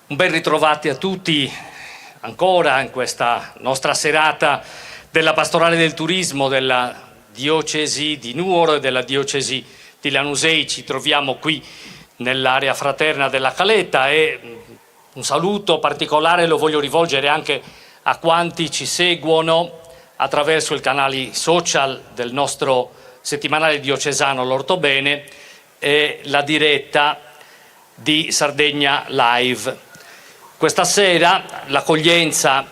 Un ben ritrovati a tutti ancora in questa nostra serata della Pastorale del Turismo della Diocesi di Nuoro e della Diocesi di Lanusei. Ci troviamo qui nell'area fraterna della Caletta e un saluto particolare lo voglio rivolgere anche a quanti ci seguono attraverso i canali social del nostro settimanale diocesano L'Ortobene e la diretta di Sardegna Live. Questa sera l'accoglienza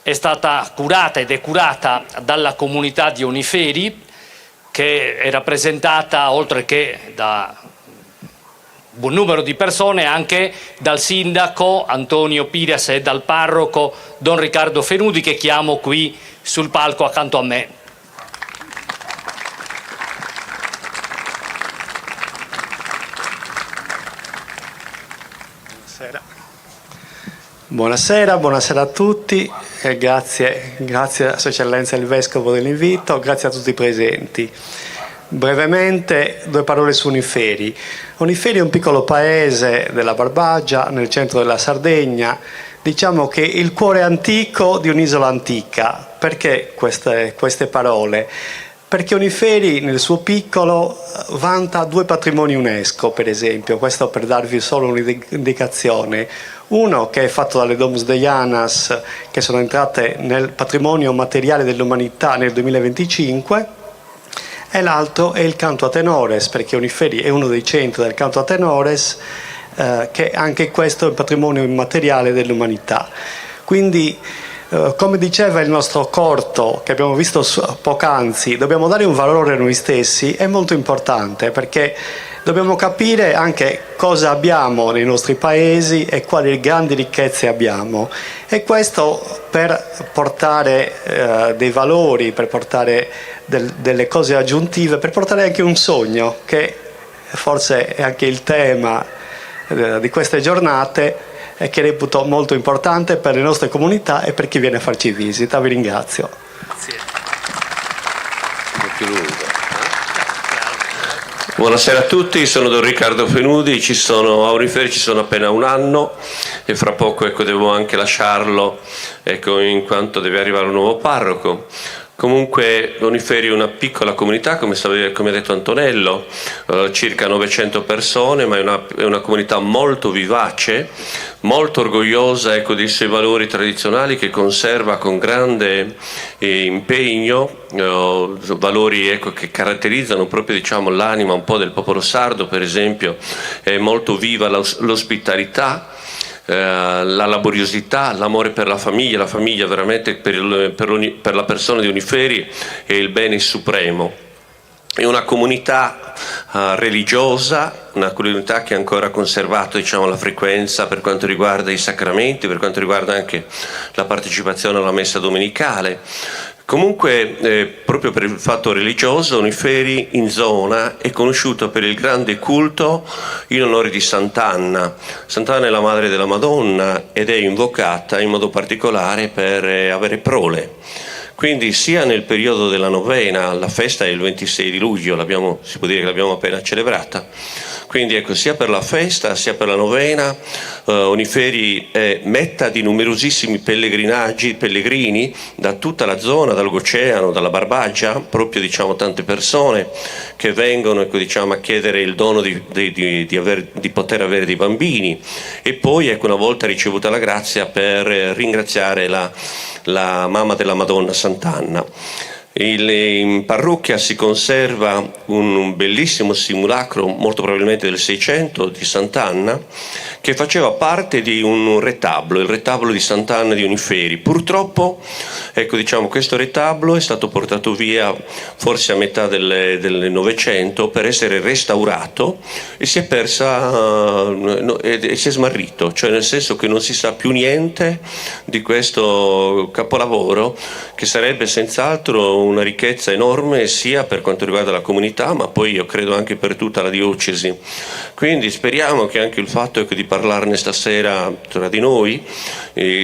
è stata curata ed è curata dalla comunità di Oniferi, che è rappresentata, oltre che da buon numero di persone, anche dal sindaco Antonio Pirias e dal parroco Don Riccardo Fenudi, che chiamo qui sul palco accanto a me. Buonasera a tutti e grazie a Sua Eccellenza il Vescovo dell'invito, grazie a tutti i presenti. Brevemente, due parole su Oniferi. Oniferi è un piccolo paese della Barbagia, nel centro della Sardegna, diciamo che il cuore antico di un'isola antica. Perché queste parole? Perché Oniferi nel suo piccolo vanta 2 patrimoni UNESCO, per esempio, questo per darvi solo un'indicazione. Uno che è fatto dalle Domus Deianas, che sono entrate nel patrimonio materiale dell'umanità nel 2025, e l'altro è il canto a tenores, perché Oniferi è uno dei centri del canto a tenores, che anche questo è un patrimonio immateriale dell'umanità. Quindi, come diceva il nostro corto che abbiamo visto poc'anzi, dobbiamo dare un valore a noi stessi, è molto importante perché dobbiamo capire anche cosa abbiamo nei nostri paesi e quali grandi ricchezze abbiamo, e questo per portare dei valori, per portare delle cose aggiuntive, per portare anche un sogno, che forse è anche il tema di queste giornate e che reputo molto importante per le nostre comunità e per chi viene a farci visita. Vi ringrazio. Grazie. Buonasera a tutti, sono Don Riccardo Fenudi, a Oniferi ci sono appena un anno e fra poco devo anche lasciarlo in quanto deve arrivare un nuovo parroco. Comunque Oniferi è una piccola comunità, come ha detto Antonello, circa 900 persone, ma è una comunità molto vivace, molto orgogliosa dei suoi valori tradizionali, che conserva con grande impegno, valori che caratterizzano proprio l'anima un po' del popolo sardo. Per esempio è molto viva l'ospitalità, la laboriosità, l'amore per la famiglia veramente per la persona di Oniferi è il bene supremo. È una comunità religiosa, una comunità che ha ancora conservato la frequenza per quanto riguarda i sacramenti, per quanto riguarda anche la partecipazione alla messa domenicale. Comunque, proprio per il fatto religioso, Oniferi in zona è conosciuto per il grande culto in onore di Sant'Anna. Sant'Anna è la madre della Madonna ed è invocata in modo particolare per avere prole. Quindi sia nel periodo della novena, la festa è il 26 di luglio, si può dire che l'abbiamo appena celebrata, quindi sia per la festa sia per la novena Oniferi è meta di numerosissimi pellegrini da tutta la zona, dall'Oceano, dalla Barbagia, proprio tante persone che vengono a chiedere il dono di poter avere dei bambini, e poi una volta ricevuta la grazia per ringraziare la mamma della Madonna Sant'Anna. In parrocchia si conserva un bellissimo simulacro, molto probabilmente del 600, di Sant'Anna, che faceva parte di un retablo, il retablo di Sant'Anna di Oniferi. Purtroppo questo retablo è stato portato via forse a metà del Novecento per essere restaurato e si è si è smarrito, cioè nel senso che non si sa più niente di questo capolavoro, che sarebbe senz'altro sono una ricchezza enorme sia per quanto riguarda la comunità, ma poi io credo anche per tutta la diocesi. Quindi speriamo che anche il fatto di parlarne stasera tra di noi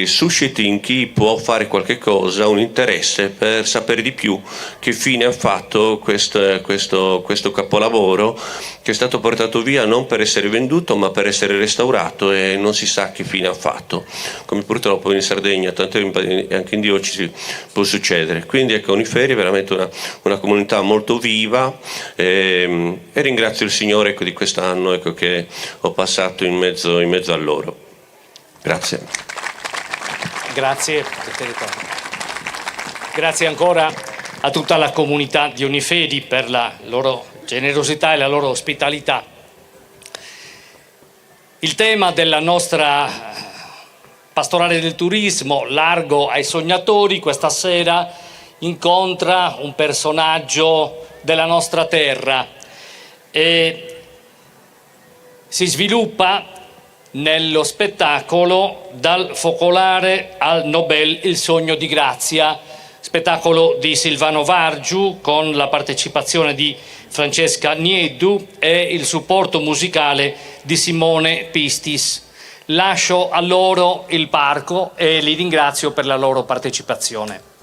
susciti in chi può fare qualche cosa un interesse per sapere di più che fine ha fatto questo capolavoro, che è stato portato via non per essere venduto ma per essere restaurato, e non si sa che fine ha fatto, come purtroppo in Sardegna, tanto anche in diocesi, può succedere. Quindi ecco, Oniferi è veramente una comunità molto viva, e ringrazio il Signore di quest'anno che ho passato in mezzo a loro. Grazie. Grazie, grazie ancora a tutta la comunità di Onifedi per la loro generosità e la loro ospitalità. Il tema della nostra pastorale del turismo, largo ai sognatori, questa sera incontra un personaggio della nostra terra e si sviluppa nello spettacolo Dal focolare al Nobel il sogno di Grazia, spettacolo di Silvano Vargiu con la partecipazione di Francesca Nieddu e il supporto musicale di Simone Pistis. Lascio a loro il palco e li ringrazio per la loro partecipazione.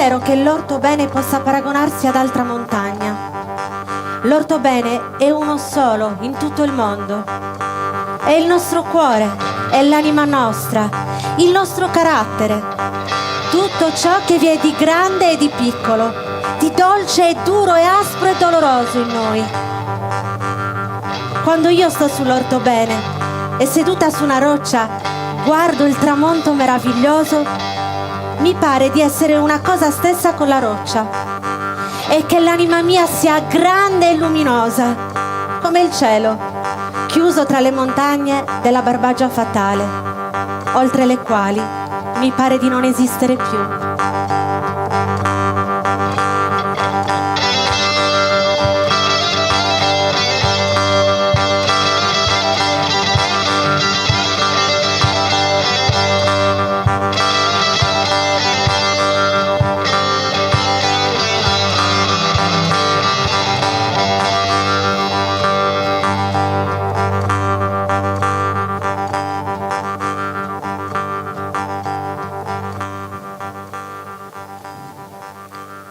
vero che l'Orthobene possa paragonarsi ad altra montagna. L'Orthobene è uno solo in tutto il mondo. È il nostro cuore, è l'anima nostra, il nostro carattere. Tutto ciò che vi è di grande e di piccolo, di dolce e duro e aspro e doloroso in noi. Quando io sto sull'Orthobene e seduta su una roccia guardo il tramonto meraviglioso, mi pare di essere una cosa stessa con la roccia e che l'anima mia sia grande e luminosa come il cielo chiuso tra le montagne della Barbagia fatale. oltre le quali mi pare di non esistere più.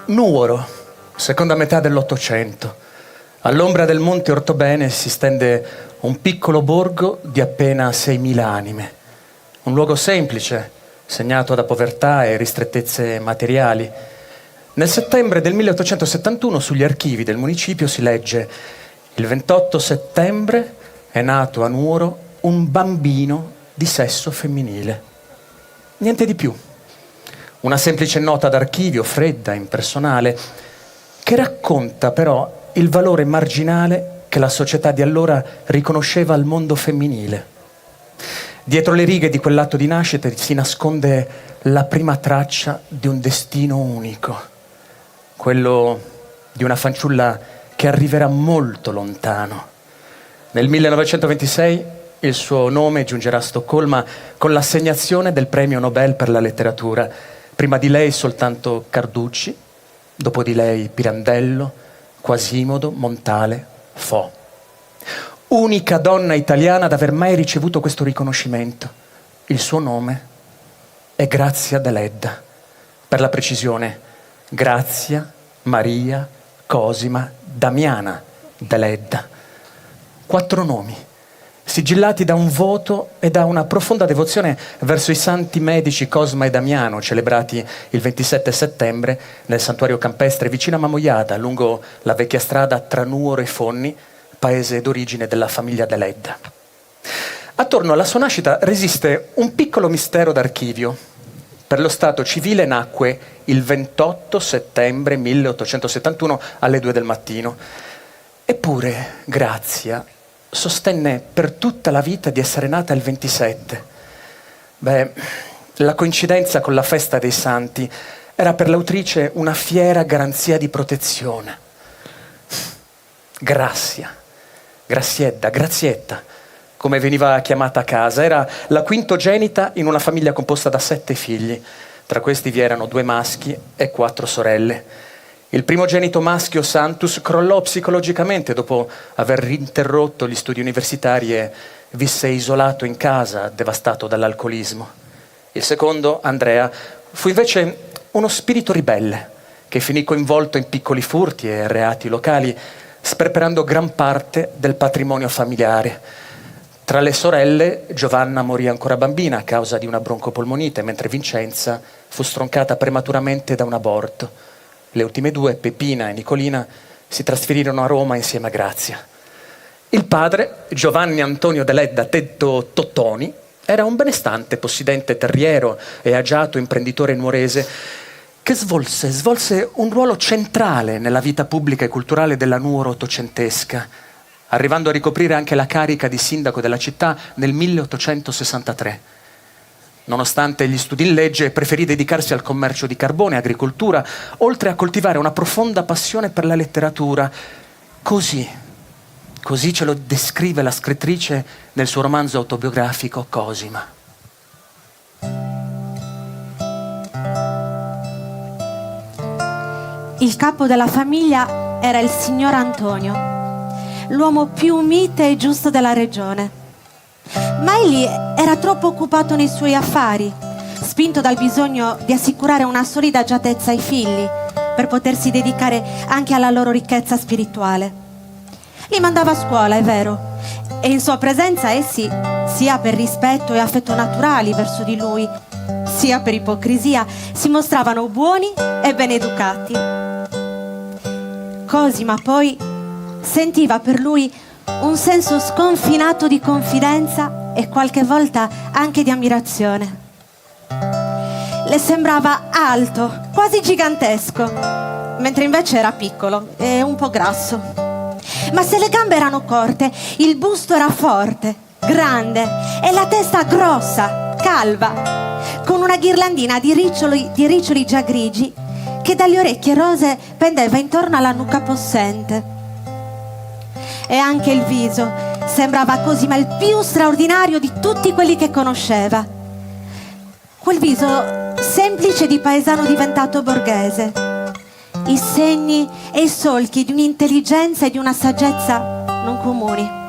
Nuoro, seconda metà dell'Ottocento. All'ombra del monte Orthobene si stende un piccolo borgo di appena 6.000 anime. Un luogo semplice, segnato da povertà e ristrettezze materiali. Nel settembre del 1871 sugli archivi del municipio si legge: il 28 settembre è nato a Nuoro un bambino di sesso femminile. Niente di più. Una semplice nota d'archivio, fredda, impersonale, che racconta però il valore marginale che la società di allora riconosceva al mondo femminile. Dietro le righe di quell'atto di nascita si nasconde la prima traccia di un destino unico, quello di una fanciulla che arriverà molto lontano. Nel 1926 il suo nome giungerà a Stoccolma con l'assegnazione del premio Nobel per la letteratura. Prima di lei soltanto Carducci, dopo di lei Pirandello, Quasimodo, Montale, Fo. Unica donna italiana ad aver mai ricevuto questo riconoscimento. Il suo nome è Grazia Deledda. Per la precisione, Grazia Maria Cosima Damiana Deledda. 4 nomi, sigillati da un voto e da una profonda devozione verso i santi medici Cosma e Damiano, celebrati il 27 settembre nel santuario campestre vicino a Mamoiada, lungo la vecchia strada tra Nuoro e Fonni, paese d'origine della famiglia Deledda. Attorno alla sua nascita resiste un piccolo mistero d'archivio. Per lo stato civile nacque il 28 settembre 1871 alle 2 del mattino. Eppure Grazia sostenne per tutta la vita di essere nata il 27. La coincidenza con la festa dei santi era per l'autrice una fiera garanzia di protezione. Grazia, Graziedda, Grazietta, come veniva chiamata a casa, era la quintogenita in una famiglia composta da 7 figli. Tra questi vi erano 2 maschi e 4 sorelle. Il primogenito maschio, Santus, crollò psicologicamente dopo aver interrotto gli studi universitari e visse isolato in casa, devastato dall'alcolismo. Il secondo, Andrea, fu invece uno spirito ribelle che finì coinvolto in piccoli furti e reati locali, sperperando gran parte del patrimonio familiare. Tra le sorelle, Giovanna morì ancora bambina a causa di una broncopolmonite, mentre Vincenza fu stroncata prematuramente da un aborto. Le ultime 2, Peppina e Nicolina, si trasferirono a Roma insieme a Grazia. Il padre, Giovanni Antonio Deledda, detto Tottoni, era un benestante possidente terriero e agiato imprenditore nuorese che svolse un ruolo centrale nella vita pubblica e culturale della Nuoro ottocentesca, arrivando a ricoprire anche la carica di sindaco della città nel 1863. Nonostante gli studi in legge, preferì dedicarsi al commercio di carbone e agricoltura, oltre a coltivare una profonda passione per la letteratura. Così ce lo descrive la scrittrice nel suo romanzo autobiografico Cosima. Il capo della famiglia era il signor Antonio, l'uomo più mite e giusto della regione. Ma egli era troppo occupato nei suoi affari, spinto dal bisogno di assicurare una solida agiatezza ai figli per potersi dedicare anche alla loro ricchezza spirituale. Li mandava a scuola, è vero, e in sua presenza essi, sia per rispetto e affetto naturali verso di lui, sia per ipocrisia, si mostravano buoni e ben educati. Cosima poi sentiva per lui un senso sconfinato di confidenza e qualche volta anche di ammirazione. Le sembrava alto, quasi gigantesco, mentre invece era piccolo e un po' grasso. Ma se le gambe erano corte, il busto era forte, grande e la testa grossa, calva, con una ghirlandina di riccioli già grigi che dalle orecchie rose pendeva intorno alla nuca possente. E anche il viso sembrava Cosima il più straordinario di tutti quelli che conosceva. Quel viso semplice di paesano diventato borghese, i segni e i solchi di un'intelligenza e di una saggezza non comuni.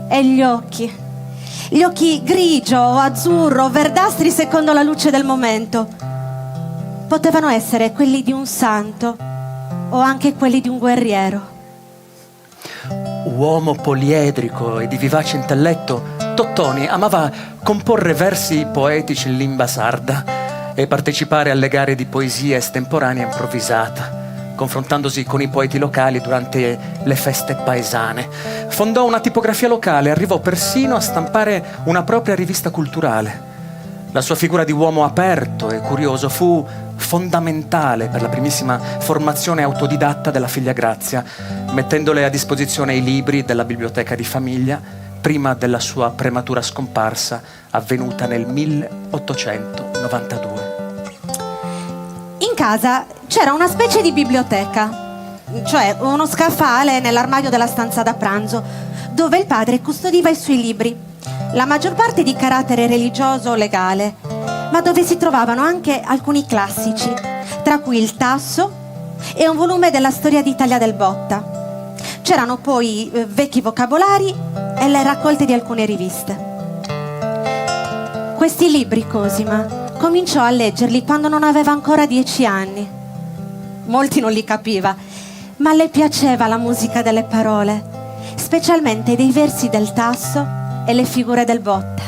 E gli occhi grigio o azzurro o verdastri secondo la luce del momento, potevano essere quelli di un santo o anche quelli di un guerriero. Uomo poliedrico e di vivace intelletto, Tottoni amava comporre versi poetici in lingua sarda e partecipare alle gare di poesia estemporanea improvvisata, confrontandosi con i poeti locali durante le feste paesane. Fondò una tipografia locale e arrivò persino a stampare una propria rivista culturale. La sua figura di uomo aperto e curioso fu fondamentale per la primissima formazione autodidatta della figlia Grazia, mettendole a disposizione i libri della biblioteca di famiglia prima della sua prematura scomparsa avvenuta nel 1892. In casa c'era una specie di biblioteca, cioè uno scaffale nell'armadio della stanza da pranzo, dove il padre custodiva i suoi libri, la maggior parte di carattere religioso o legale, ma dove si trovavano anche alcuni classici, tra cui il Tasso e un volume della storia d'Italia del Botta. C'erano poi vecchi vocabolari e le raccolte di alcune riviste. Questi libri Cosima cominciò a leggerli quando non aveva ancora 10 anni. Molti non li capiva, ma le piaceva la musica delle parole, specialmente dei versi del Tasso e le figure del Botta.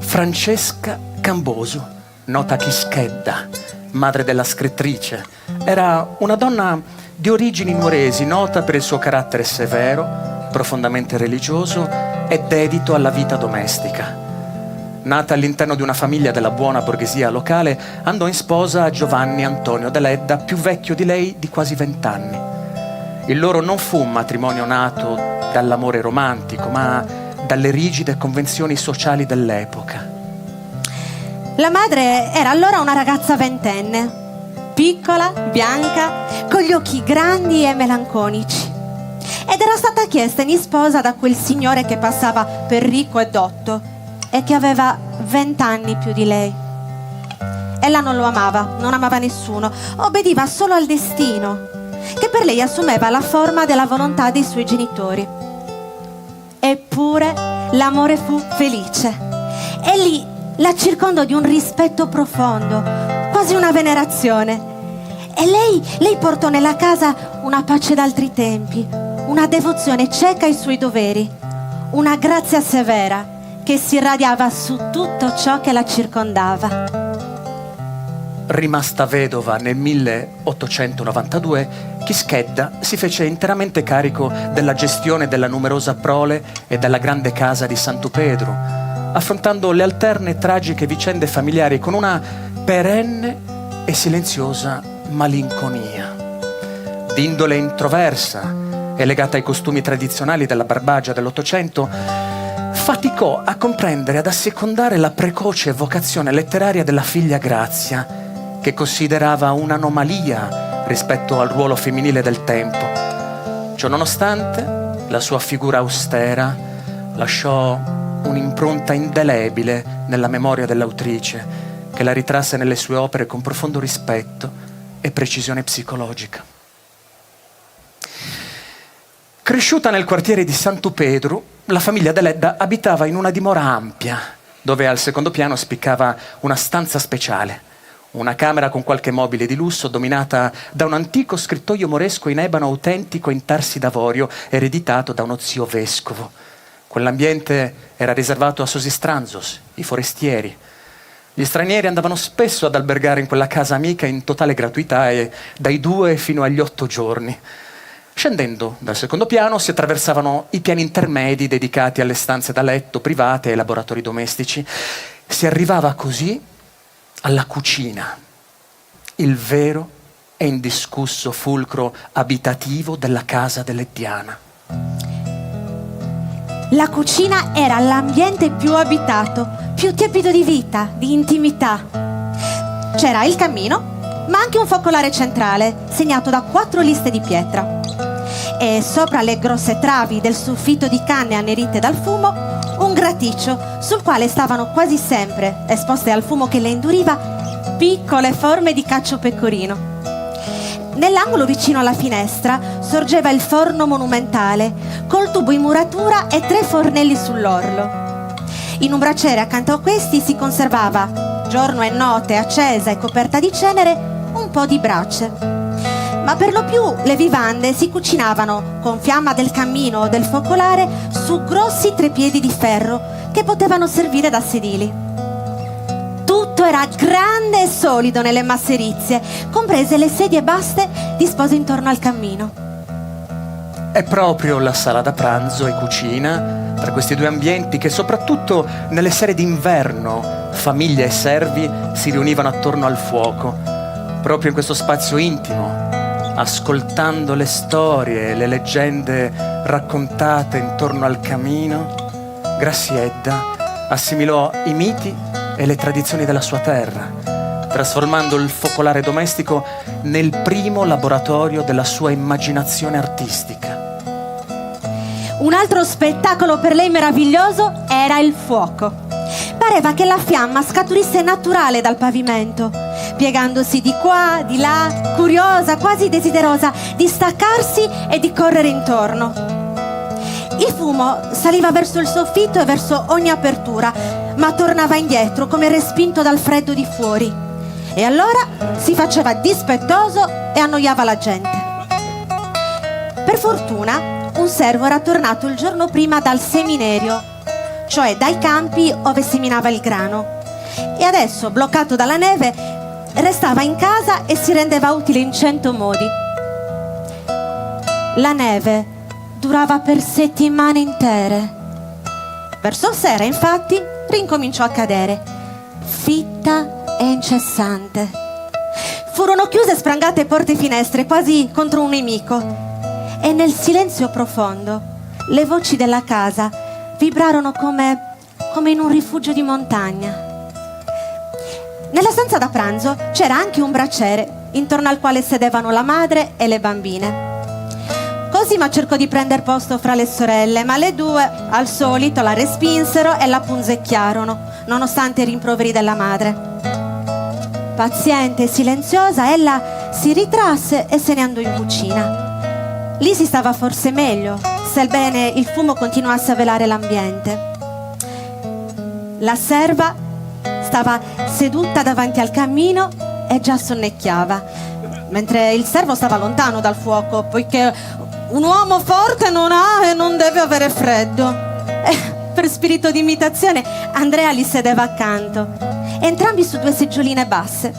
Francesca Cambosu, nota Chischedda, madre della scrittrice, era una donna di origini nuoresi, nota per il suo carattere severo, profondamente religioso e dedito alla vita domestica. Nata all'interno di una famiglia della buona borghesia locale, andò in sposa a Giovanni Antonio Deledda, più vecchio di lei di quasi 20 anni. Il loro non fu un matrimonio nato dall'amore romantico, ma dalle rigide convenzioni sociali dell'epoca. La madre era allora una ragazza ventenne, piccola, bianca, con gli occhi grandi e melanconici. Ed era stata chiesta in sposa da quel signore che passava per ricco e dotto e che aveva 20 anni più di lei. Ella non lo amava, non amava nessuno, obbediva solo al destino, che per lei assumeva la forma della volontà dei suoi genitori. Eppure l'amore fu felice. Egli la circondò di un rispetto profondo, quasi una venerazione. E lei portò nella casa una pace d'altri tempi, una devozione cieca ai suoi doveri, una grazia severa che si irradiava su tutto ciò che la circondava. Rimasta vedova nel 1892, Chischedda si fece interamente carico della gestione della numerosa prole e della grande casa di Sant'Upedro, affrontando le alterne e tragiche vicende familiari con una perenne e silenziosa malinconia. D'indole introversa e legata ai costumi tradizionali della Barbagia dell'Ottocento, faticò a comprendere e ad assecondare la precoce vocazione letteraria della figlia Grazia, che considerava un'anomalia rispetto al ruolo femminile del tempo. Ciononostante, la sua figura austera lasciò un'impronta indelebile nella memoria dell'autrice, che la ritrasse nelle sue opere con profondo rispetto e precisione psicologica. Cresciuta nel quartiere di Sant'Upedro, la famiglia Deledda abitava in una dimora ampia, dove al secondo piano spiccava una stanza speciale, una camera con qualche mobile di lusso dominata da un antico scrittoio moresco in ebano autentico in tarsi d'avorio, ereditato da uno zio vescovo. Quell'ambiente era riservato a sosistranzos, i forestieri. Gli stranieri andavano spesso ad albergare in quella casa amica in totale gratuità e dai 2 fino agli 8 giorni. Scendendo dal secondo piano si attraversavano i piani intermedi dedicati alle stanze da letto private e ai laboratori domestici. Si arrivava così alla cucina, il vero e indiscusso fulcro abitativo della casa deleddiana. La cucina era l'ambiente più abitato, più tiepido di vita, di intimità. C'era il camino, ma anche un focolare centrale, segnato da 4 liste di pietra. E sopra le grosse travi del soffitto di canne annerite dal fumo, un graticcio sul quale stavano quasi sempre, esposte al fumo che le induriva, piccole forme di cacio pecorino. Nell'angolo vicino alla finestra sorgeva il forno monumentale, col tubo in muratura e 3 fornelli sull'orlo. In un braciere accanto a questi si conservava, giorno e notte accesa e coperta di cenere, un po' di brace. Ma per lo più le vivande si cucinavano con fiamma del camino o del focolare su grossi trepiedi di ferro che potevano servire da sedili. Tutto era grande e solido nelle masserizie, comprese le sedie basse dispose intorno al camino. È proprio la sala da pranzo e cucina, tra questi 2 ambienti, che soprattutto nelle sere d'inverno famiglia e servi si riunivano attorno al fuoco, proprio in questo spazio intimo, ascoltando le storie e le leggende raccontate intorno al camino. Graziella assimilò i miti e le tradizioni della sua terra, trasformando il focolare domestico nel primo laboratorio della sua immaginazione artistica. Un altro spettacolo per lei meraviglioso era il fuoco. Pareva che la fiamma scaturisse naturale dal pavimento, piegandosi di qua, di là, curiosa, quasi desiderosa di staccarsi e di correre intorno. Il fumo saliva verso il soffitto e verso ogni apertura, ma tornava indietro come respinto dal freddo di fuori. E allora si faceva dispettoso e annoiava la gente. Per fortuna, un servo era tornato il giorno prima dal seminerio, cioè dai campi ove seminava il grano, e adesso, bloccato dalla neve, restava in casa e si rendeva utile in 100 modi. La neve durava per settimane intere. Verso sera, infatti, rincominciò a cadere, fitta e incessante. Furono chiuse e sprangate porte e finestre, quasi contro un nemico, e nel silenzio profondo le voci della casa vibrarono come in un rifugio di montagna. Nella stanza da pranzo c'era anche un braciere, intorno al quale sedevano la madre e le bambine. Cosima cercò di prender posto fra le sorelle, ma le 2, al solito, la respinsero e la punzecchiarono, nonostante i rimproveri della madre. Paziente e silenziosa, ella si ritrasse e se ne andò in cucina. Lì si stava forse meglio, sebbene il fumo continuasse a velare l'ambiente. La serva stava seduta davanti al camino e già sonnecchiava, mentre il servo stava lontano dal fuoco, poiché un uomo forte non ha e non deve avere freddo. Per spirito di imitazione Andrea gli sedeva accanto, entrambi su 2 seggioline basse.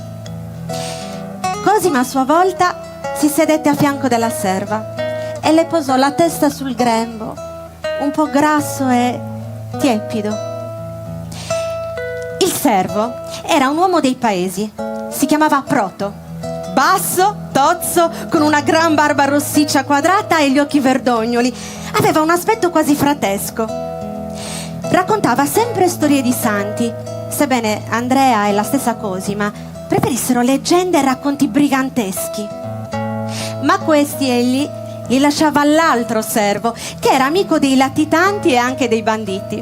Cosima a sua volta si sedette a fianco della serva e le posò la testa sul grembo, un po' grasso e tiepido. Il servo era un uomo dei paesi, si chiamava Proto. Basso, tozzo, con una gran barba rossiccia quadrata e gli occhi verdognoli. Aveva un aspetto quasi fratesco. Raccontava sempre storie di santi, sebbene Andrea e la stessa Cosima preferissero leggende e racconti briganteschi. Ma questi egli li lasciava all'altro servo, che era amico dei latitanti e anche dei banditi.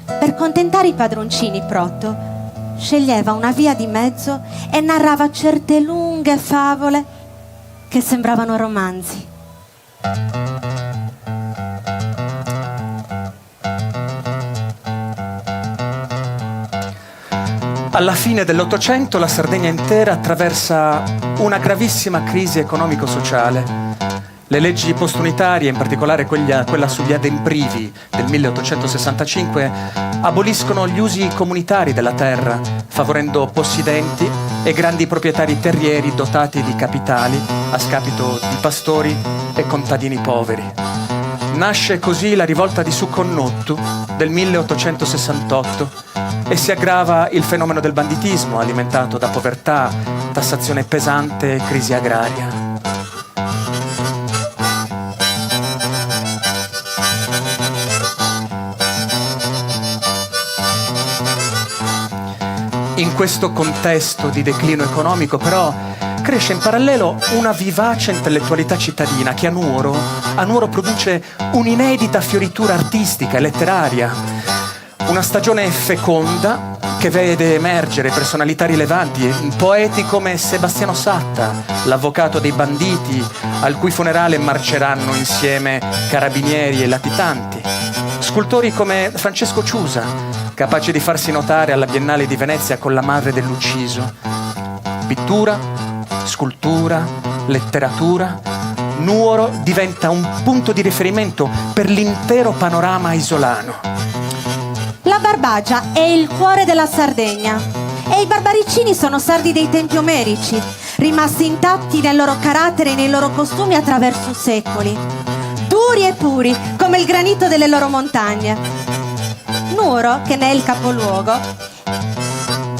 Per contentare i padroncini, Proto sceglieva una via di mezzo e narrava certe lunghe favole che sembravano romanzi. Alla fine dell'Ottocento la Sardegna intera attraversa una gravissima crisi economico-sociale. Le leggi postunitarie, in particolare quella sugli ademprivi del 1865, aboliscono gli usi comunitari della terra, favorendo possidenti e grandi proprietari terrieri dotati di capitali a scapito di pastori e contadini poveri. Nasce così la rivolta di Succonnottu del 1868 e si aggrava il fenomeno del banditismo alimentato da povertà, tassazione pesante e crisi agraria. questo contesto di declino economico, però, cresce in parallelo una vivace intellettualità cittadina che a Nuoro produce un'inedita fioritura artistica e letteraria. Una stagione feconda che vede emergere personalità rilevanti, poeti come Sebastiano Satta, l'avvocato dei banditi, al cui funerale marceranno insieme carabinieri e latitanti. Scultori come Francesco Ciusa, capace di farsi notare alla Biennale di Venezia con la madre dell'ucciso. Pittura, scultura, letteratura, Nuoro diventa un punto di riferimento per l'intero panorama isolano. La Barbagia è il cuore della Sardegna e i barbaricini sono sardi dei tempi omerici, rimasti intatti nel loro carattere e nei loro costumi attraverso secoli, duri e puri come il granito delle loro montagne. Nuoro, che ne è il capoluogo,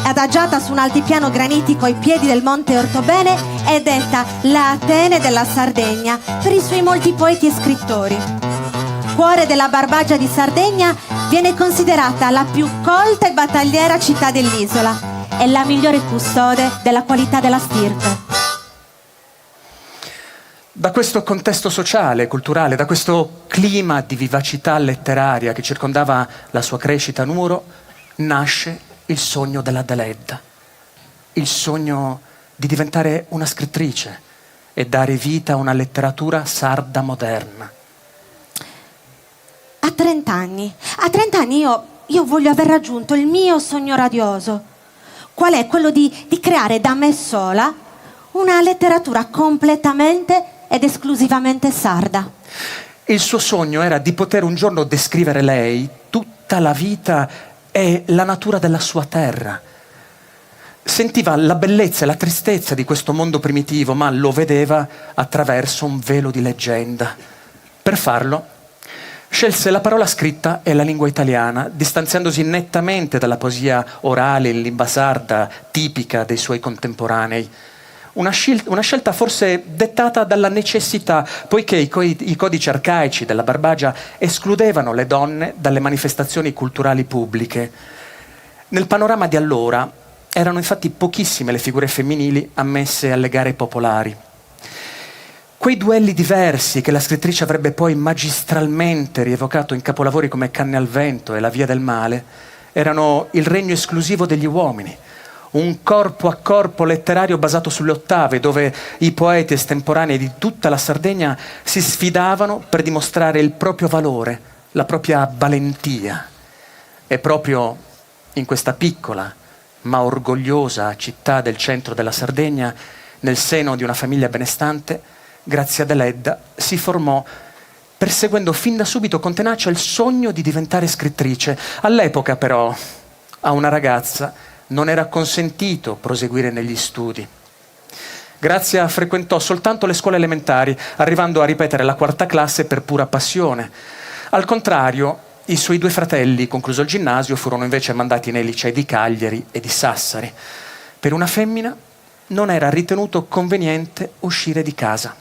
adagiata su un altipiano granitico ai piedi del monte Ortobene, è detta la Atene della Sardegna per i suoi molti poeti e scrittori. Cuore della Barbagia di Sardegna, viene considerata la più colta e battagliera città dell'isola e la migliore custode della qualità della stirpe. Da questo contesto sociale, culturale, da questo clima di vivacità letteraria che circondava la sua crescita a Nuoro, nasce il sogno dell'Adelaide, il sogno di diventare una scrittrice e dare vita a una letteratura sarda moderna. A 30 anni io voglio aver raggiunto il mio sogno radioso. Qual è? Quello di creare da me sola una letteratura completamente ed esclusivamente sarda. Il suo sogno era di poter un giorno descrivere lei, tutta la vita e la natura della sua terra. Sentiva la bellezza e la tristezza di questo mondo primitivo, ma lo vedeva attraverso un velo di leggenda. Per farlo, scelse la parola scritta e la lingua italiana, distanziandosi nettamente dalla poesia orale in lingua sarda, tipica dei suoi contemporanei. Una scelta forse dettata dalla necessità, poiché i codici arcaici della Barbagia escludevano le donne dalle manifestazioni culturali pubbliche. Nel panorama di allora erano infatti pochissime le figure femminili ammesse alle gare popolari. Quei duelli diversi che la scrittrice avrebbe poi magistralmente rievocato in capolavori come Canne al vento e La via del male erano il regno esclusivo degli uomini, un corpo a corpo letterario basato sulle ottave, dove i poeti estemporanei di tutta la Sardegna si sfidavano per dimostrare il proprio valore, la propria valentia. E proprio in questa piccola ma orgogliosa città del centro della Sardegna, nel seno di una famiglia benestante, Grazia Deledda si formò, perseguendo fin da subito con tenacia il sogno di diventare scrittrice. All'epoca però a una ragazza non era consentito proseguire negli studi. Grazia frequentò soltanto le scuole elementari, arrivando a ripetere la 4ª classe per pura passione. Al contrario, i suoi 2 fratelli, concluso il ginnasio, furono invece mandati nei licei di Cagliari e di Sassari. Per una femmina non era ritenuto conveniente uscire di casa.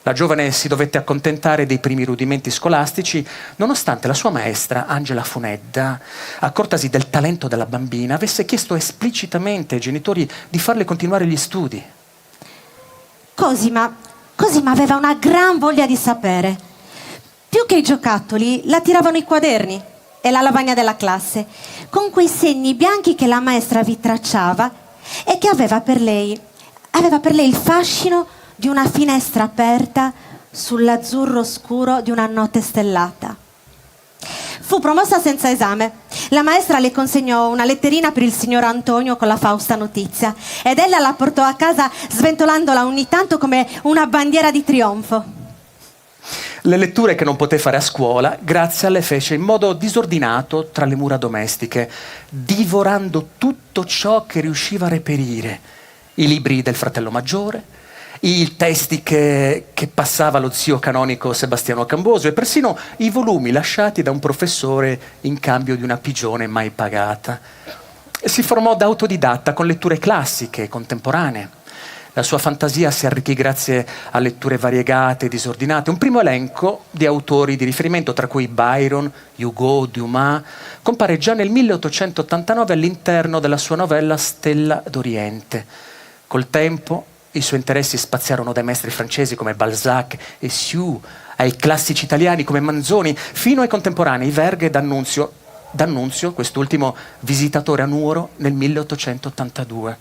La giovane si dovette accontentare dei primi rudimenti scolastici, nonostante la sua maestra, Angela Funedda, accortasi del talento della bambina, avesse chiesto esplicitamente ai genitori di farle continuare gli studi. Cosima aveva una gran voglia di sapere. Più che i giocattoli, la tiravano i quaderni e la lavagna della classe, con quei segni bianchi che la maestra vi tracciava e che aveva per lei il fascino di una finestra aperta sull'azzurro scuro di una notte stellata. Fu promossa senza esame. La maestra le consegnò una letterina per il signor Antonio con la fausta notizia ed ella la portò a casa sventolandola ogni tanto come una bandiera di trionfo. Le letture che non poté fare a scuola, Grazia le fece in modo disordinato tra le mura domestiche, divorando tutto ciò che riusciva a reperire. I libri del fratello maggiore, i testi che passava lo zio canonico Sebastiano Camboso e persino i volumi lasciati da un professore in cambio di una pigione mai pagata. Si formò da autodidatta con letture classiche e contemporanee. La sua fantasia si arricchì grazie a letture variegate e disordinate. Un primo elenco di autori di riferimento, tra cui Byron, Hugo, Dumas, compare già nel 1889 all'interno della sua novella Stella d'Oriente. Col tempo i suoi interessi spaziarono dai maestri francesi come Balzac e Sue, ai classici italiani come Manzoni, fino ai contemporanei Verga e D'Annunzio, quest'ultimo visitatore a Nuoro nel 1882.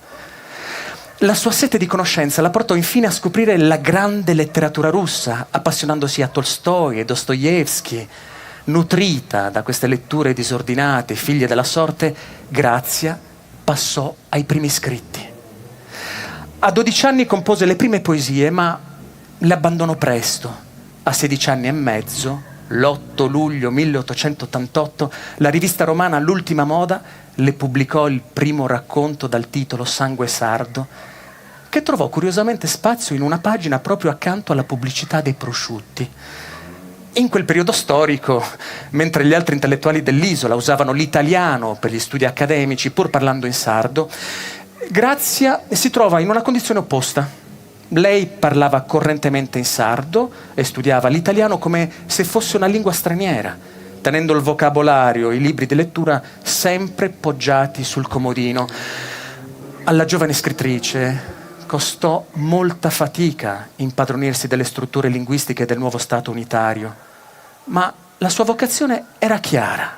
La sua sete di conoscenza la portò infine a scoprire la grande letteratura russa, appassionandosi a Tolstoi e Dostoevsky. Nutrita da queste letture disordinate, figlie della sorte, Grazia passò ai primi scritti. A 12 anni compose le prime poesie, ma le abbandonò presto. A 16 anni e mezzo, l'8 luglio 1888, la rivista romana L'Ultima Moda le pubblicò il primo racconto dal titolo Sangue sardo, che trovò curiosamente spazio in una pagina proprio accanto alla pubblicità dei prosciutti. In quel periodo storico, mentre gli altri intellettuali dell'isola usavano l'italiano per gli studi accademici, pur parlando in sardo, Grazia si trova in una condizione opposta. Lei parlava correntemente in sardo e studiava l'italiano come se fosse una lingua straniera, tenendo il vocabolario e i libri di lettura sempre poggiati sul comodino. Alla giovane scrittrice costò molta fatica impadronirsi delle strutture linguistiche del nuovo Stato unitario, ma la sua vocazione era chiara.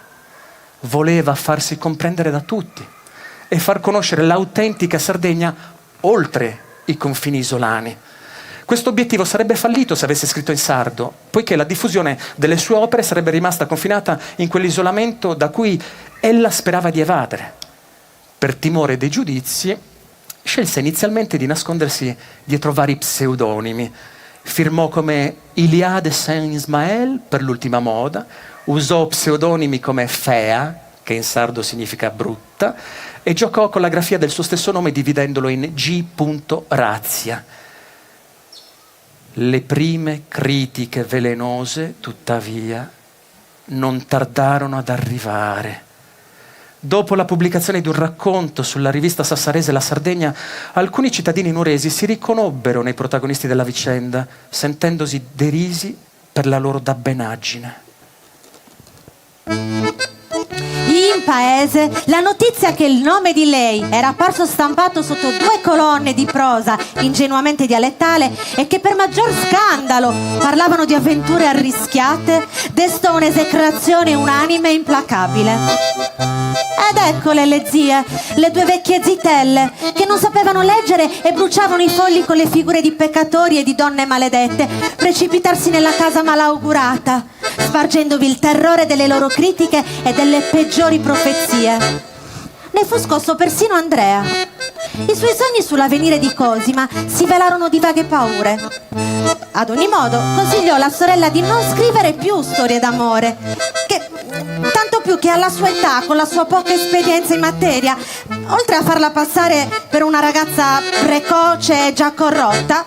Voleva farsi comprendere da tutti e far conoscere l'autentica Sardegna oltre i confini isolani. Questo obiettivo sarebbe fallito se avesse scritto in sardo, poiché la diffusione delle sue opere sarebbe rimasta confinata in quell'isolamento da cui ella sperava di evadere. Per timore dei giudizi, scelse inizialmente di nascondersi dietro vari pseudonimi. Firmò come Iliade Saint-Ismaël per L'Ultima Moda, usò pseudonimi come Fea, che in sardo significa brutta, e giocò con la grafia del suo stesso nome dividendolo in G. Razia. Le prime critiche velenose, tuttavia, non tardarono ad arrivare. Dopo la pubblicazione di un racconto sulla rivista sassarese La Sardegna, alcuni cittadini nuoresi si riconobbero nei protagonisti della vicenda, sentendosi derisi per la loro dabbenaggine. In paese, la notizia che il nome di lei era apparso stampato sotto 2 colonne di prosa ingenuamente dialettale e che per maggior scandalo parlavano di avventure arrischiate, destò un'esecrazione unanime e implacabile. Ed eccole le zie, le 2 vecchie zitelle, che non sapevano leggere e bruciavano i fogli con le figure di peccatori e di donne maledette, precipitarsi nella casa malaugurata, spargendovi il terrore delle loro critiche e delle peggiori profezie. Ne fu scosso persino Andrea. I suoi sogni sull'avvenire di Cosima si velarono di vaghe paure. Ad ogni modo, consigliò alla sorella di non scrivere più storie d'amore, tanto più che alla sua età, con la sua poca esperienza in materia, oltre a farla passare per una ragazza precoce e già corrotta,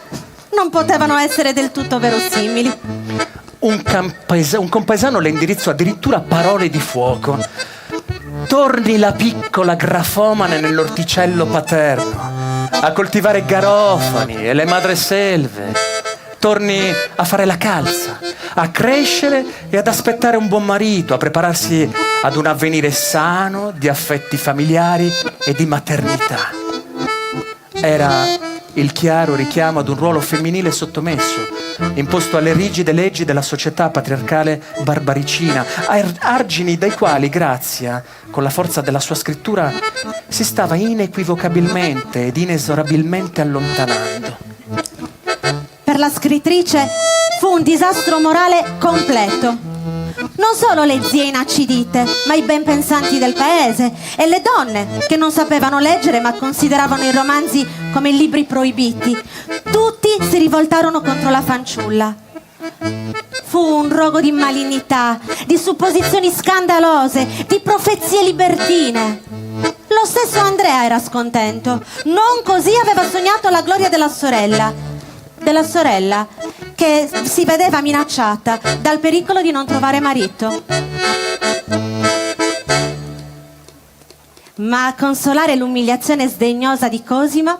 non potevano essere del tutto verosimili. Un compaesano le indirizzò addirittura parole di fuoco. Torni la piccola grafomane nell'orticello paterno, a coltivare garofani e le madreselve. Torni a fare la calza, a crescere e ad aspettare un buon marito, a prepararsi ad un avvenire sano di affetti familiari e di maternità. Era il chiaro richiamo ad un ruolo femminile sottomesso, imposto alle rigide leggi della società patriarcale barbaricina, argini dai quali Grazia, con la forza della sua scrittura, si stava inequivocabilmente ed inesorabilmente allontanando. Per la scrittrice fu un disastro morale completo. Non solo le zie inacidite, ma i ben pensanti del paese e le donne che non sapevano leggere ma consideravano i romanzi come libri proibiti. Tutti si rivoltarono contro la fanciulla. Fu un rogo di malignità, di supposizioni scandalose, di profezie libertine. Lo stesso Andrea era scontento. Non così aveva sognato la gloria della sorella che si vedeva minacciata dal pericolo di non trovare marito. Ma a consolare l'umiliazione sdegnosa di Cosima,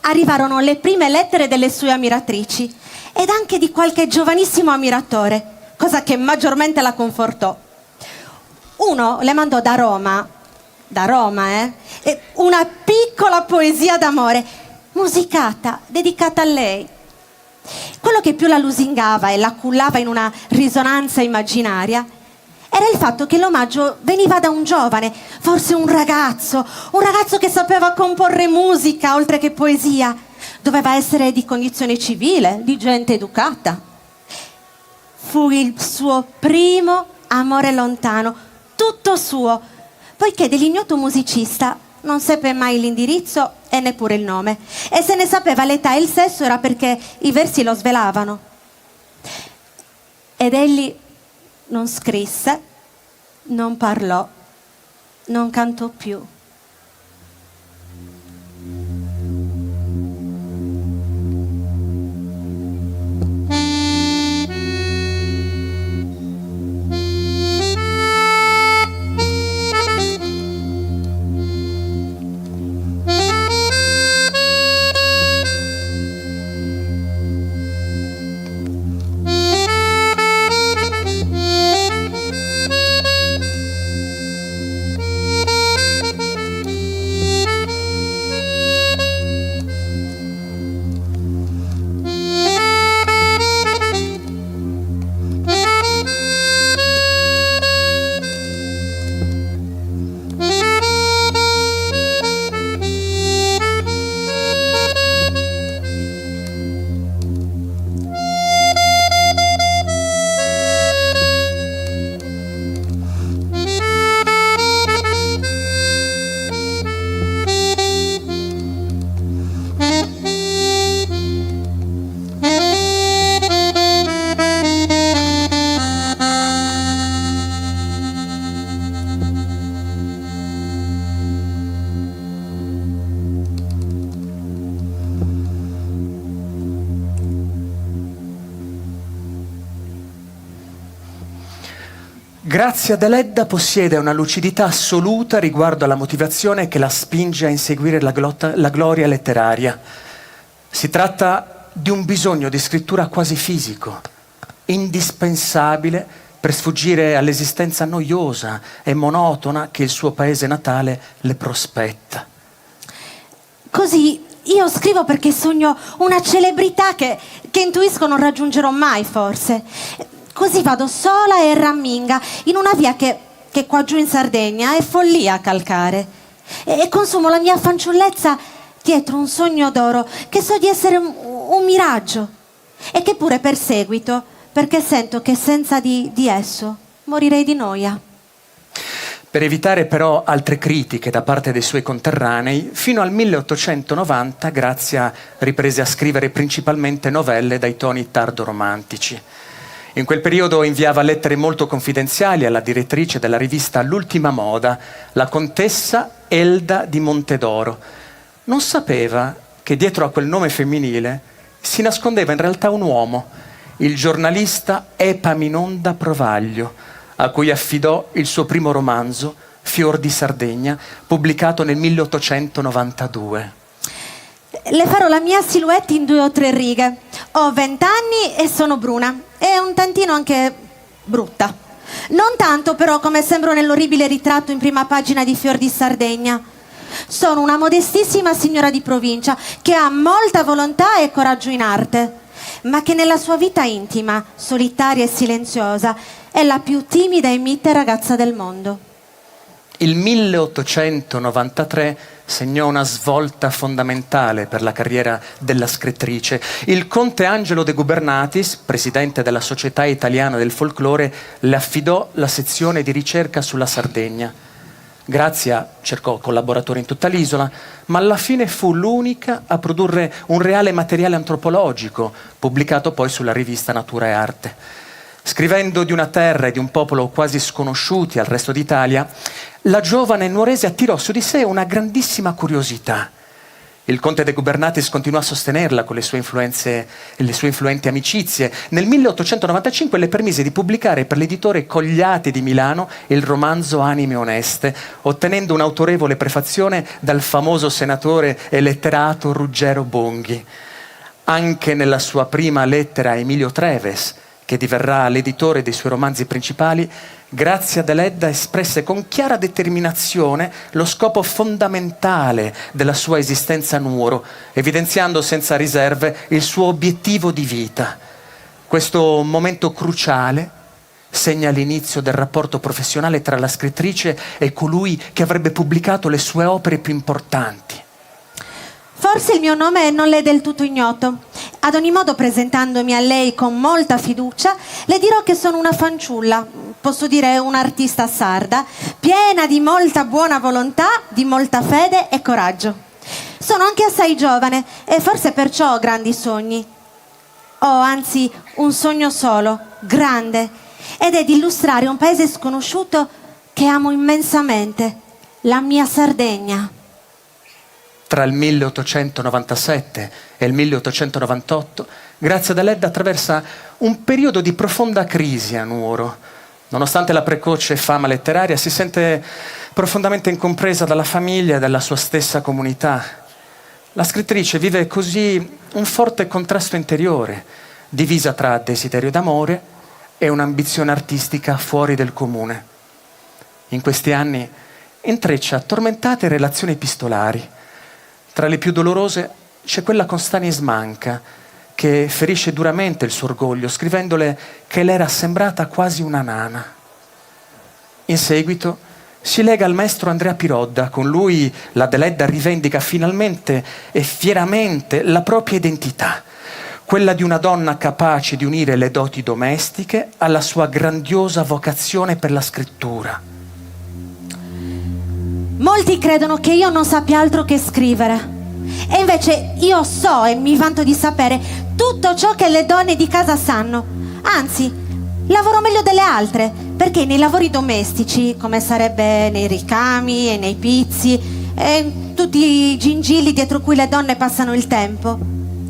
arrivarono le prime lettere delle sue ammiratrici ed anche di qualche giovanissimo ammiratore, cosa che maggiormente la confortò. Uno le mandò da Roma, una piccola poesia d'amore, musicata, dedicata a lei. Quello che più la lusingava e la cullava in una risonanza immaginaria era il fatto che l'omaggio veniva da un giovane, forse un ragazzo che sapeva comporre musica oltre che poesia. Doveva essere di condizione civile, di gente educata. Fu il suo primo amore lontano, tutto suo, poiché dell'ignoto musicista non seppe mai l'indirizzo e neppure il nome, e se ne sapeva l'età e il sesso era perché i versi lo svelavano. Ed egli non scrisse, non parlò, non cantò più. Grazia Deledda possiede una lucidità assoluta riguardo alla motivazione che la spinge a inseguire la gloria letteraria. Si tratta di un bisogno di scrittura quasi fisico, indispensabile per sfuggire all'esistenza noiosa e monotona che il suo paese natale le prospetta. Così io scrivo perché sogno una celebrità che intuisco non raggiungerò mai, forse. Così vado sola e ramminga in una via che qua giù in Sardegna è follia calcare. E consumo la mia fanciullezza dietro un sogno d'oro che so di essere un miraggio e che pure perseguito perché sento che senza di esso morirei di noia. Per evitare però altre critiche da parte dei suoi conterranei, fino al 1890 Grazia riprese a scrivere principalmente novelle dai toni tardo-romantici. In quel periodo inviava lettere molto confidenziali alla direttrice della rivista L'Ultima Moda, la contessa Elda di Montedoro. Non sapeva che dietro a quel nome femminile si nascondeva in realtà un uomo, il giornalista Epaminonda Provaglio, a cui affidò il suo primo romanzo, Fior di Sardegna, pubblicato nel 1892. Le farò la mia silhouette in 2 o 3 righe. Ho 20 anni e sono bruna e un tantino anche brutta. Non tanto però come sembro nell'orribile ritratto in prima pagina di Fior di Sardegna. Sono una modestissima signora di provincia che ha molta volontà e coraggio in arte, ma che nella sua vita intima, solitaria e silenziosa, è la più timida e mite ragazza del mondo. Il 1893 segnò una svolta fondamentale per la carriera della scrittrice. Il conte Angelo de Gubernatis, presidente della Società Italiana del Folklore, le affidò la sezione di ricerca sulla Sardegna. Grazia cercò collaboratori in tutta l'isola, ma alla fine fu l'unica a produrre un reale materiale antropologico, pubblicato poi sulla rivista Natura e Arte. Scrivendo di una terra e di un popolo quasi sconosciuti al resto d'Italia, la giovane nuorese attirò su di sé una grandissima curiosità. Il conte de Gubernatis continuò a sostenerla con le sue influenti amicizie. Nel 1895 le permise di pubblicare per l'editore Cogliati di Milano il romanzo Anime oneste, ottenendo un'autorevole prefazione dal famoso senatore e letterato Ruggero Bonghi. Anche nella sua prima lettera a Emilio Treves, che diverrà l'editore dei suoi romanzi principali, Grazia Deledda espresse con chiara determinazione lo scopo fondamentale della sua esistenza a Nuoro, evidenziando senza riserve il suo obiettivo di vita. Questo momento cruciale segna l'inizio del rapporto professionale tra la scrittrice e colui che avrebbe pubblicato le sue opere più importanti. Forse il mio nome non le è del tutto ignoto. Ad ogni modo, presentandomi a lei con molta fiducia, le dirò che sono una fanciulla, posso dire un'artista sarda, piena di molta buona volontà, di molta fede e coraggio. Sono anche assai giovane e forse perciò ho grandi sogni. Ho anzi un sogno solo, grande, ed è di illustrare un paese sconosciuto che amo immensamente, la mia Sardegna. Tra il 1897 e il 1898, Grazia Deledda attraversa un periodo di profonda crisi a Nuoro. Nonostante la precoce fama letteraria, si sente profondamente incompresa dalla famiglia e dalla sua stessa comunità. La scrittrice vive così un forte contrasto interiore, divisa tra desiderio d'amore e un'ambizione artistica fuori del comune. In questi anni intreccia tormentate relazioni epistolari. Tra le più dolorose c'è quella con Stanis Manca, che ferisce duramente il suo orgoglio, scrivendole che le era sembrata quasi una nana. In seguito si lega al maestro Andrea Pirodda. Con lui la Deledda rivendica finalmente e fieramente la propria identità, quella di una donna capace di unire le doti domestiche alla sua grandiosa vocazione per la scrittura. Molti credono che io non sappia altro che scrivere. E invece io so e mi vanto di sapere tutto ciò che le donne di casa sanno. Anzi, lavoro meglio delle altre, perché nei lavori domestici, come sarebbe nei ricami e nei pizzi e tutti i gingilli dietro cui le donne passano il tempo,